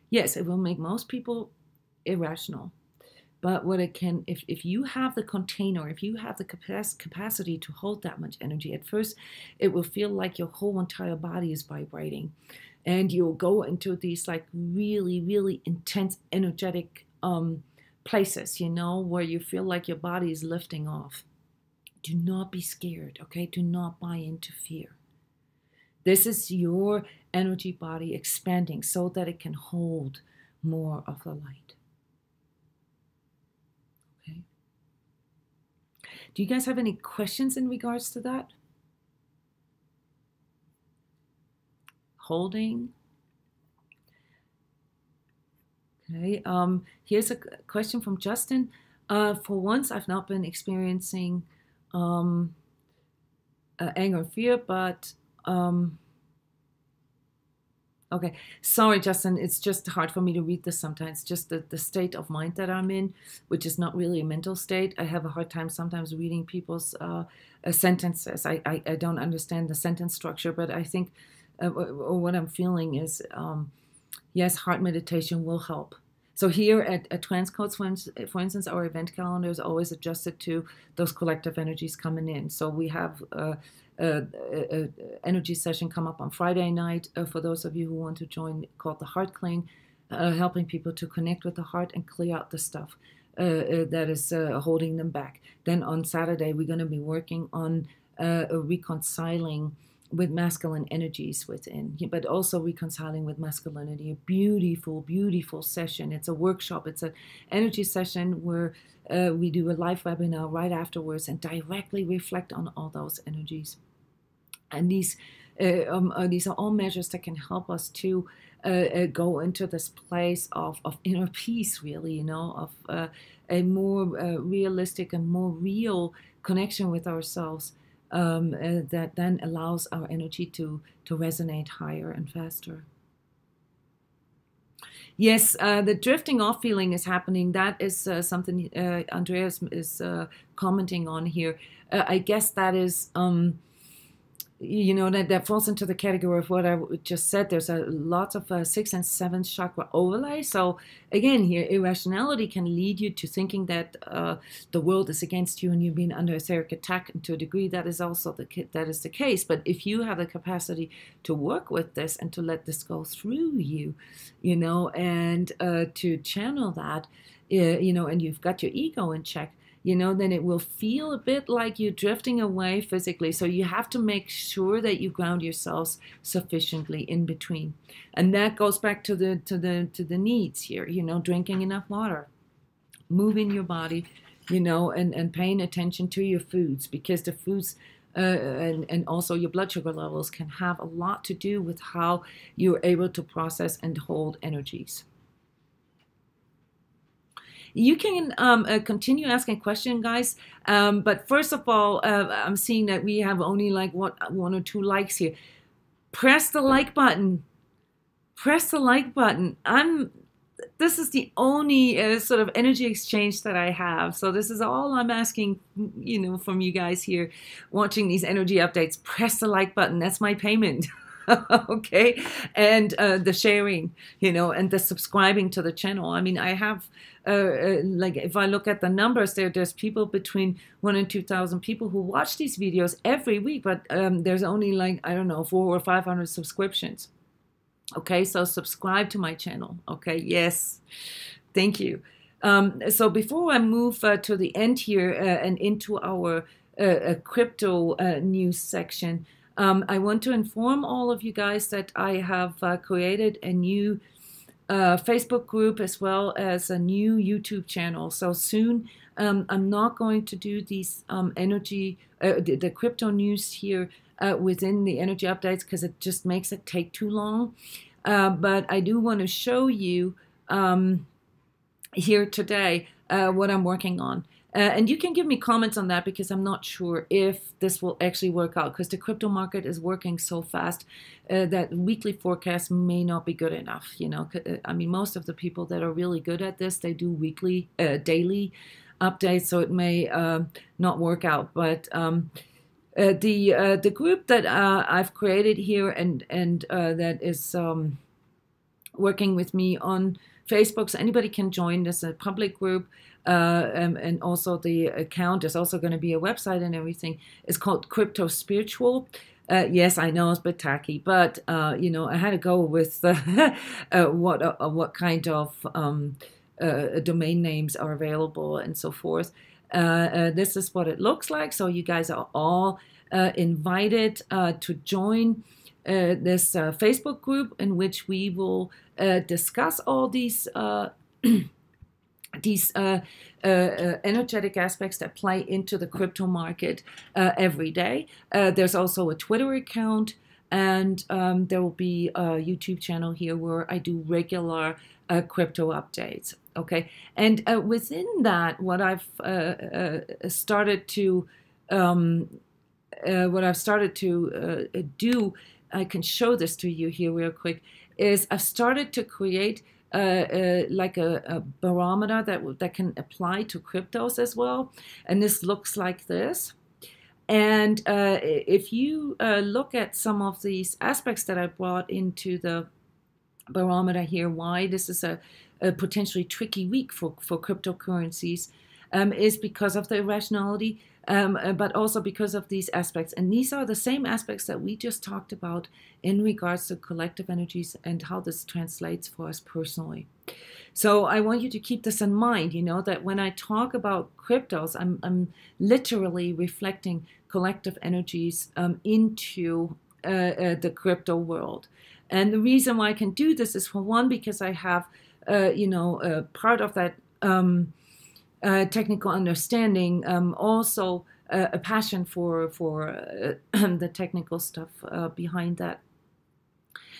yes, it will make most people irrational. But what it can, if you have the container, if you have the capacity to hold that much energy, at first it will feel like your whole entire body is vibrating. And you'll go into these like really, really intense energetic places, where you feel like your body is lifting off. Do not be scared, okay? Do not buy into fear. This is your energy body expanding so that it can hold more of the light. Okay? Do you guys have any questions in regards to that? Holding. Okay, here's a question from Justin. For once, I've not been experiencing anger and fear, but okay, sorry, Justin, it's just hard for me to read this sometimes. Just the state of mind that I'm in, which is not really a mental state. I have a hard time sometimes reading people's sentences. I don't understand the sentence structure, but I think or what I'm feeling is, yes, heart meditation will help. So here at transCODES, for instance, our event calendar is always adjusted to those collective energies coming in. So we have a energy session come up on Friday night for those of you who want to join, called the Heart Clean, helping people to connect with the heart and clear out the stuff that is holding them back. Then on Saturday, we're going to be working on reconciling with masculine energies within, but also reconciling with masculinity. A beautiful, beautiful session. It's a workshop. It's an energy session where we do a live webinar right afterwards and directly reflect on all those energies. And these are all measures that can help us to go into this place of inner peace, really, you know, of a more realistic and more real connection with ourselves. That then allows our energy to resonate higher and faster. Yes, the drifting off feeling is happening. That is something Andreas is commenting on here. I guess that is, you know, that falls into the category of what I just said. There's a lot of 6th and 7th chakra overlay. So again, here, irrationality can lead you to thinking that the world is against you and you've been under etheric attack. And to a degree, that is also the case. But if you have the capacity to work with this and to let this go through you, you know, and to channel that, you know, and you've got your ego in check, you know, then it will feel a bit like you're drifting away physically. So you have to make sure that you ground yourselves sufficiently in between. And that goes back to the needs here, you know, drinking enough water, moving your body, you know, and paying attention to your foods, because the foods and also your blood sugar levels can have a lot to do with how you're able to process and hold energies. You can continue asking questions, guys. But first of all, I'm seeing that we have only like 1 or 2 likes here. Press the like button. Press the like button. This is the only sort of energy exchange that I have. So this is all I'm asking, you know, from you guys here watching these energy updates. Press the like button. That's my payment. Okay, and the sharing, you know, and the subscribing to the channel. I mean, I have like, if I look at the numbers, there's people between 1,000 and 2,000 people who watch these videos every week, but there's only like, I don't know, 400 or 500 subscriptions. Okay, so subscribe to my channel. Okay, yes, thank you. So before I move to the end here and into our crypto news section, I want to inform all of you guys that I have created a new Facebook group as well as a new YouTube channel. So soon, I'm not going to do these the crypto news here within the energy updates because it just makes it take too long. But I do want to show you here today what I'm working on. And you can give me comments on that because I'm not sure if this will actually work out, because the crypto market is working so fast that weekly forecasts may not be good enough. You know, I mean, most of the people that are really good at this, they do weekly, daily updates, so it may not work out. But the group that I've created here and that is working with me on Facebook, so anybody can join. This a public group. And also the account is also going to be a website and everything. It's called Crypto Spiritual. Yes, I know it's a bit tacky, but you know, I had to go with what kind of domain names are available and so forth. This is what it looks like. So you guys are all invited to join this Facebook group in which we will discuss all these energetic aspects that play into the crypto market every day. There's also a Twitter account, and there will be a YouTube channel here where I do regular crypto updates. Okay, and within that, what I've started to do, I can show this to you here real quick, is I've started to create like a barometer that can apply to cryptos as well. And this looks like this. And if you look at some of these aspects that I brought into the barometer here, why this is a potentially tricky week for cryptocurrencies, is because of the irrationality, but also because of these aspects. And these are the same aspects that we just talked about in regards to collective energies and how this translates for us personally. So I want you to keep this in mind, that when I talk about cryptos, I'm literally reflecting collective energies into the crypto world. And the reason why I can do this is, for one, because I have, part of that technical understanding, also a passion for the technical stuff behind that.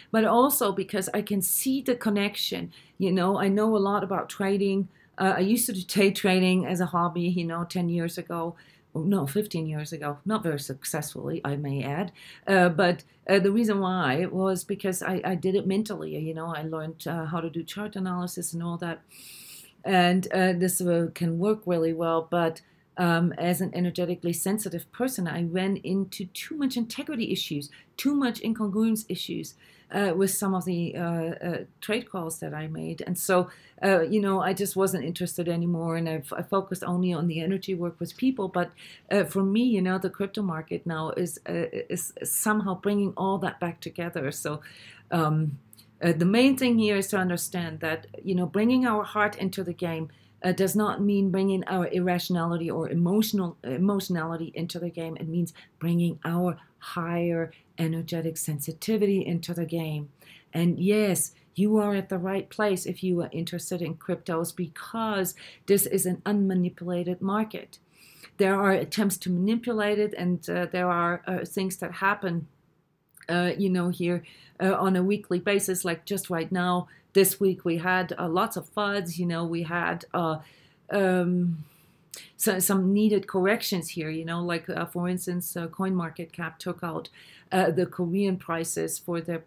But also because I can see the connection. I know a lot about trading. I used to do day trading as a hobby, 10 years ago. No, 15 years ago. Not very successfully, I may add. But the reason why was because I did it mentally. I learned how to do chart analysis and all that. And this can work really well. But as an energetically sensitive person, I ran into too much integrity issues, too much incongruence issues with some of the trade calls that I made. And so, I just wasn't interested anymore. And I focused only on the energy work with people. But for me, the crypto market now is somehow bringing all that back together. So the main thing here is to understand that, bringing our heart into the game does not mean bringing our irrationality or emotionality into the game. It means bringing our higher energetic sensitivity into the game. And yes, you are at the right place if you are interested in cryptos, because this is an unmanipulated market. There are attempts to manipulate it, and there are things that happen here on a weekly basis. Like just right now, this week we had lots of FUDs. We had some needed corrections here. Like for instance, CoinMarketCap took out the Korean prices for their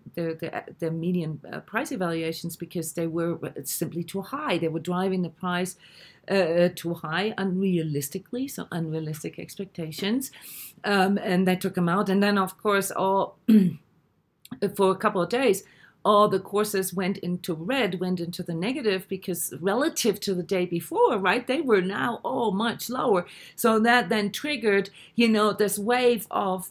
median price evaluations because they were simply too high. They were driving the price too high, unrealistically, so unrealistic expectations, and they took them out. And then, of course, all for a couple of days, all the courses went into red, went into the negative, because relative to the day before, right, they were now all much lower. So that then triggered, this wave of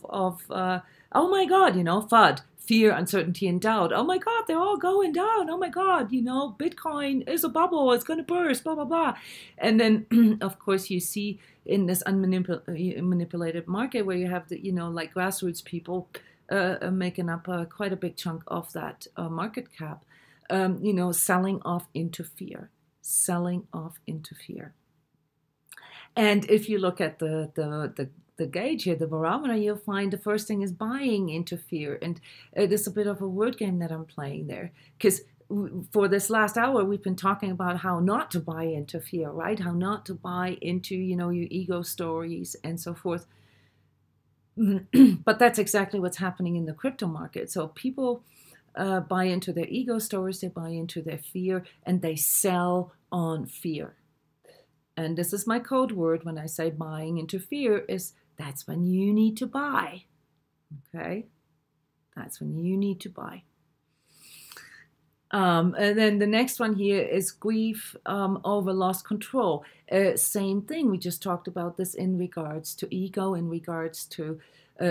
oh my God, FUD, fear, uncertainty, and doubt. Oh my God, they're all going down. Oh my God, Bitcoin is a bubble. It's going to burst, blah, blah, blah. And then, of course, you see in this unmanipulated market where you have the, like grassroots people making up quite a big chunk of that market cap, selling off into fear. And if you look at the gauge here, the barometer, you'll find the first thing is buying into fear. And there's a bit of a word game that I'm playing there, because for this last hour, we've been talking about how not to buy into fear, right? How not to buy into, your ego stories and so forth. But that's exactly what's happening in the crypto market. So people buy into their ego stories, they buy into their fear, and they sell on fear. And this is my code word when I say buying into fear, is that's when you need to buy. Okay? That's when you need to buy. And then the next one here is grief over lost control. Same thing. We just talked about this in regards to ego, in regards to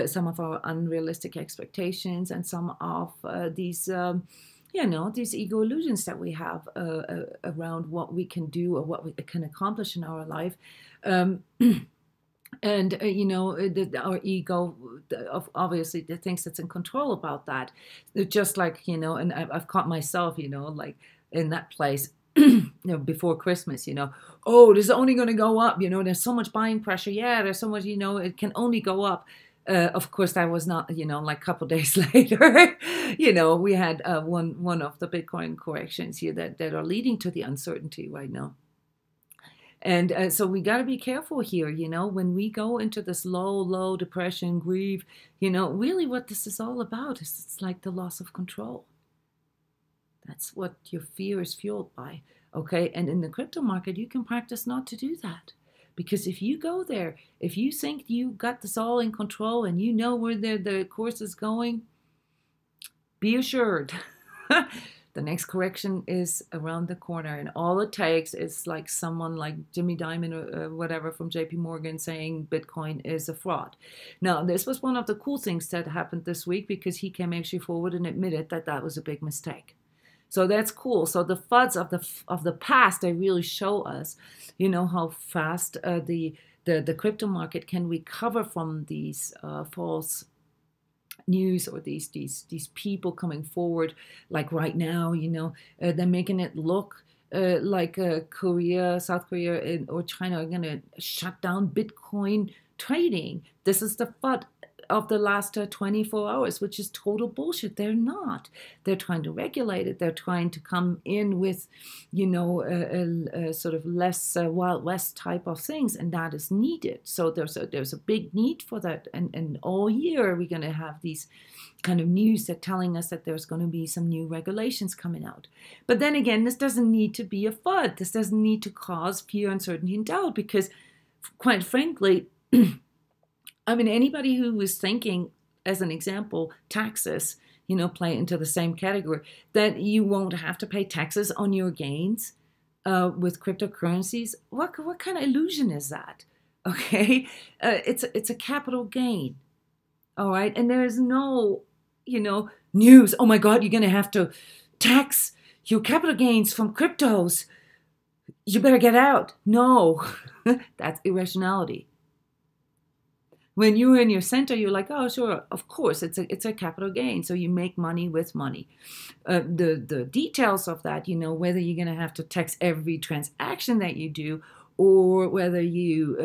some of our unrealistic expectations, and some of these ego illusions that we have around what we can do or what we can accomplish in our life. And, our ego obviously thinks it's in control about that. Just like, and I've caught myself, like in that place, before Christmas, oh, this is only going to go up. There's so much buying pressure. Yeah, there's so much, it can only go up. Of course, that was not, like a couple days later, we had one of the Bitcoin corrections here that are leading to the uncertainty right now. And so we got to be careful here, when we go into this low depression, grief, really what this is all about is it's like the loss of control. That's what your fear is fueled by, okay? And in the crypto market, you can practice not to do that, Because if you go there, if you think you got this all in control and you know where the course is going, be assured the next correction is around the corner. And all it takes is like someone like Jimmy Dimon or whatever from JP Morgan saying Bitcoin is a fraud. Now, this was one of the cool things that happened this week, because he came actually forward and admitted that that was a big mistake. So that's cool. So the FUDs of the past, they really show us, how fast the crypto market can recover from these false news, or these people coming forward. Like right now, they're making it look like South Korea or China are going to shut down Bitcoin trading. This is the FUD of the last 24 hours, which is total bullshit. They're not. They're trying to regulate it. They're trying to come in with, a sort of less Wild West type of things, and that is needed. So there's a big need for that. And all year we're going to have these kind of news that telling us that there's going to be some new regulations coming out. But then again, this doesn't need to be a FUD. This doesn't need to cause fear, uncertainty, and doubt, because quite frankly, I mean, anybody who was thinking, as an example, taxes, play into the same category, that you won't have to pay taxes on your gains with cryptocurrencies. What kind of illusion is that? Okay, it's a capital gain, all right, and there is no, news. Oh my God, you're going to have to tax your capital gains from cryptos. You better get out. No, that's irrationality. When you're in your center, you're like, oh, sure, of course, it's a capital gain. So you make money with money. The details of that, whether you're going to have to tax every transaction that you do, or whether you,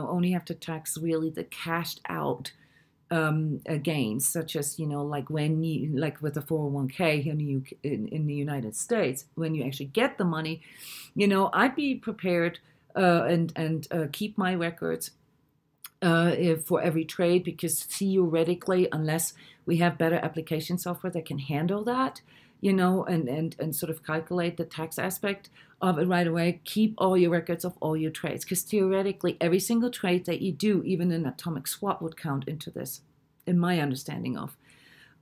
only have to tax really the cashed out gains, such as, like when you, like with the 401k in the United States, when you actually get the money, I'd be prepared and keep my records for every trade, because theoretically, unless we have better application software that can handle that, and sort of calculate the tax aspect of it right away, keep all your records of all your trades, because theoretically, every single trade that you do, even an atomic swap, would count into this, in my understanding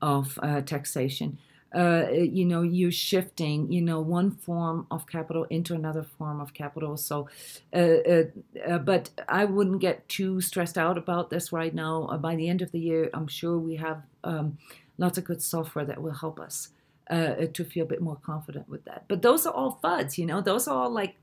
of taxation. You're shifting, one form of capital into another form of capital. So, but I wouldn't get too stressed out about this right now. By the end of the year, I'm sure we have lots of good software that will help us to feel a bit more confident with that. But those are all FUDs, those are all like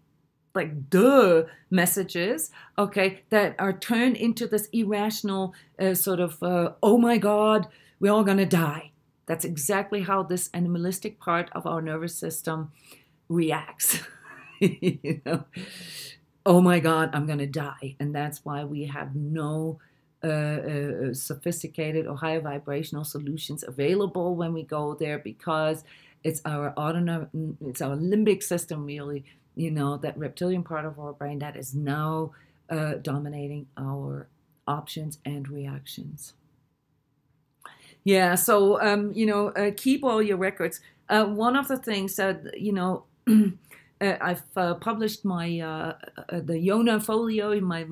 duh messages, okay, that are turned into this irrational sort of, oh my God, we're all going to die. That's exactly how this animalistic part of our nervous system reacts. Oh my God, I'm going to die. And that's why we have no sophisticated or higher vibrational solutions available when we go there, because it's our it's our limbic system, really, that reptilian part of our brain that is now dominating our options and reactions. Yeah, so, keep all your records. One of the things that, I've published my, the Jona folio, my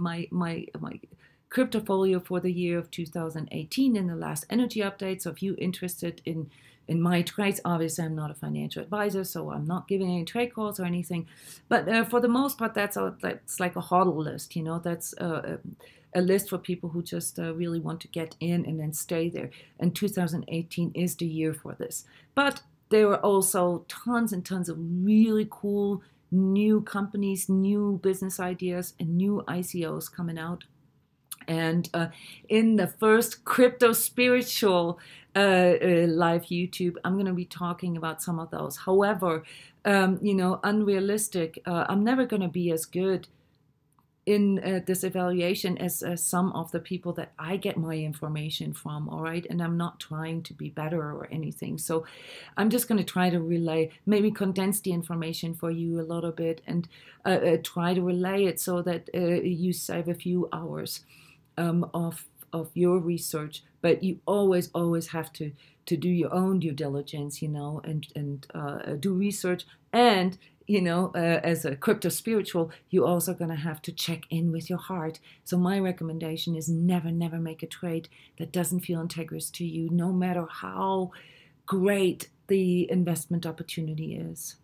crypto folio for the year of 2018 in the last energy update. So if you're interested in my trades, obviously I'm not a financial advisor, so I'm not giving any trade calls or anything. But for the most part, that's like a hodl list, that's a list for people who just really want to get in and then stay there. And 2018 is the year for this. But there are also tons and tons of really cool new companies, new business ideas, and new ICOs coming out. And in the first Crypto Spiritual live YouTube, I'm going to be talking about some of those. However, unrealistic. I'm never going to be as good in this evaluation as some of the people that I get my information from, all right? And I'm not trying to be better or anything. So I'm just going to try to relay, maybe condense the information for you a little bit, and try to relay it so that you save a few hours of your research. But you always have to do your own due diligence, and do research. And as a crypto spiritual, you're also going to have to check in with your heart. So my recommendation is never, never make a trade that doesn't feel integrous to you, no matter how great the investment opportunity is.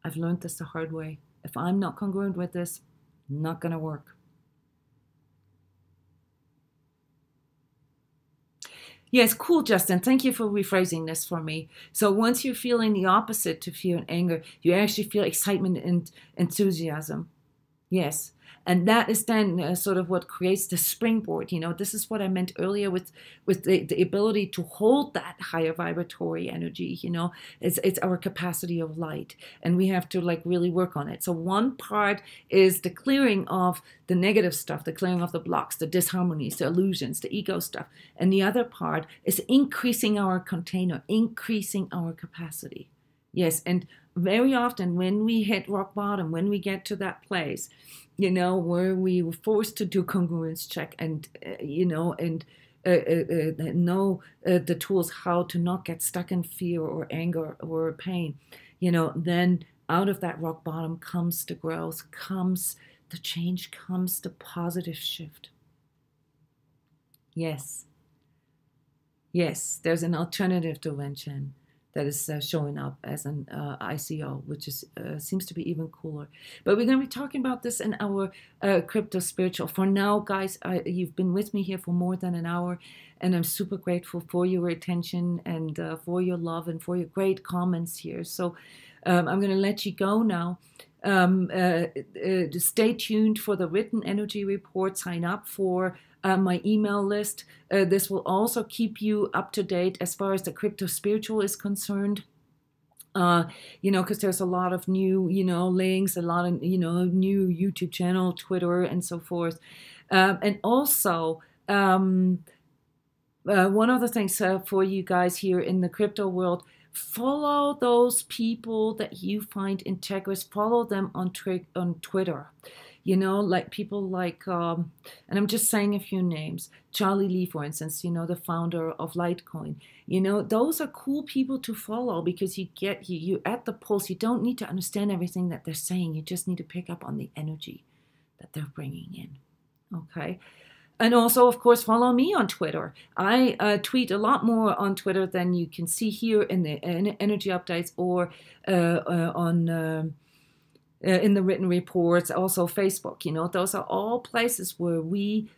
I've learned this the hard way. If I'm not congruent with this, not going to work. Yes, cool, Justin. Thank you for rephrasing this for me. So once you're feeling the opposite to fear and anger, you actually feel excitement and enthusiasm. Yes. And that is then sort of what creates the springboard. This is what I meant earlier with the ability to hold that higher vibratory energy. It's our capacity of light, and we have to really work on it. So one part is the clearing of the negative stuff, the clearing of the blocks, the disharmonies, the illusions, the ego stuff. And the other part is increasing our container, increasing our capacity. Yes, and very often when we hit rock bottom, when we get to that place, where we were forced to do congruence check and, know the tools how to not get stuck in fear or anger or pain, then out of that rock bottom comes the growth, comes the change, comes the positive shift. Yes. Yes, there's an alternative dimension that is showing up as an ICO, which is seems to be even cooler. But we're going to be talking about this in our crypto spiritual. For now, guys, you've been with me here for more than an hour, and I'm super grateful for your attention and for your love and for your great comments here. So I'm going to let you go now. Stay tuned for the written energy report. Sign up for my email list. This will also keep you up to date as far as the crypto spiritual is concerned. Because there's a lot of new, links, a lot of, new YouTube channel, Twitter, and so forth. And also, one of the things for you guys here in the crypto world, follow those people that you find integrous. Follow them on Twitter. People like, and I'm just saying a few names, Charlie Lee, for instance, the founder of Litecoin. Those are cool people to follow because you're at the pulse. You don't need to understand everything that they're saying. You just need to pick up on the energy that they're bringing in. Okay. And also, of course, follow me on Twitter. I tweet a lot more on Twitter than you can see here in the energy updates or in the written reports. Also, Facebook. Those are all places where we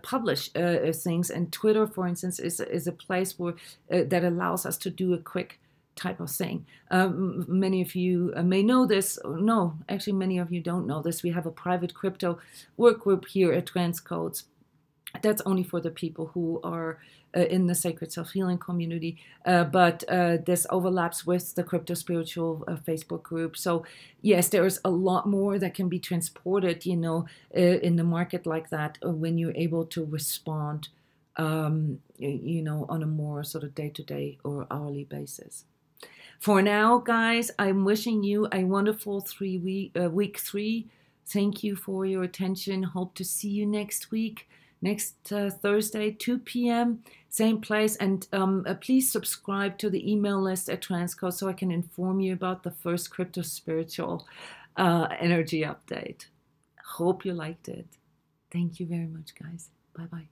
publish things. And Twitter, for instance, is a place where that allows us to do a quick type of thing. Many of you may know this. No, actually, many of you don't know this. We have a private crypto work group here at transCODES. That's only for the people who are in the Sacred Self-Healing community, but this overlaps with the Crypto Spiritual Facebook group. So yes, there's a lot more that can be transported, in the market like that when you're able to respond, on a more sort of day-to-day or hourly basis. For now, guys, I'm wishing you a wonderful week 3. Thank you for your attention. Hope to see you next week. Next Thursday, 2 p.m., same place. And please subscribe to the email list at transCODES so I can inform you about the first crypto spiritual energy update. Hope you liked it. Thank you very much, guys. Bye-bye.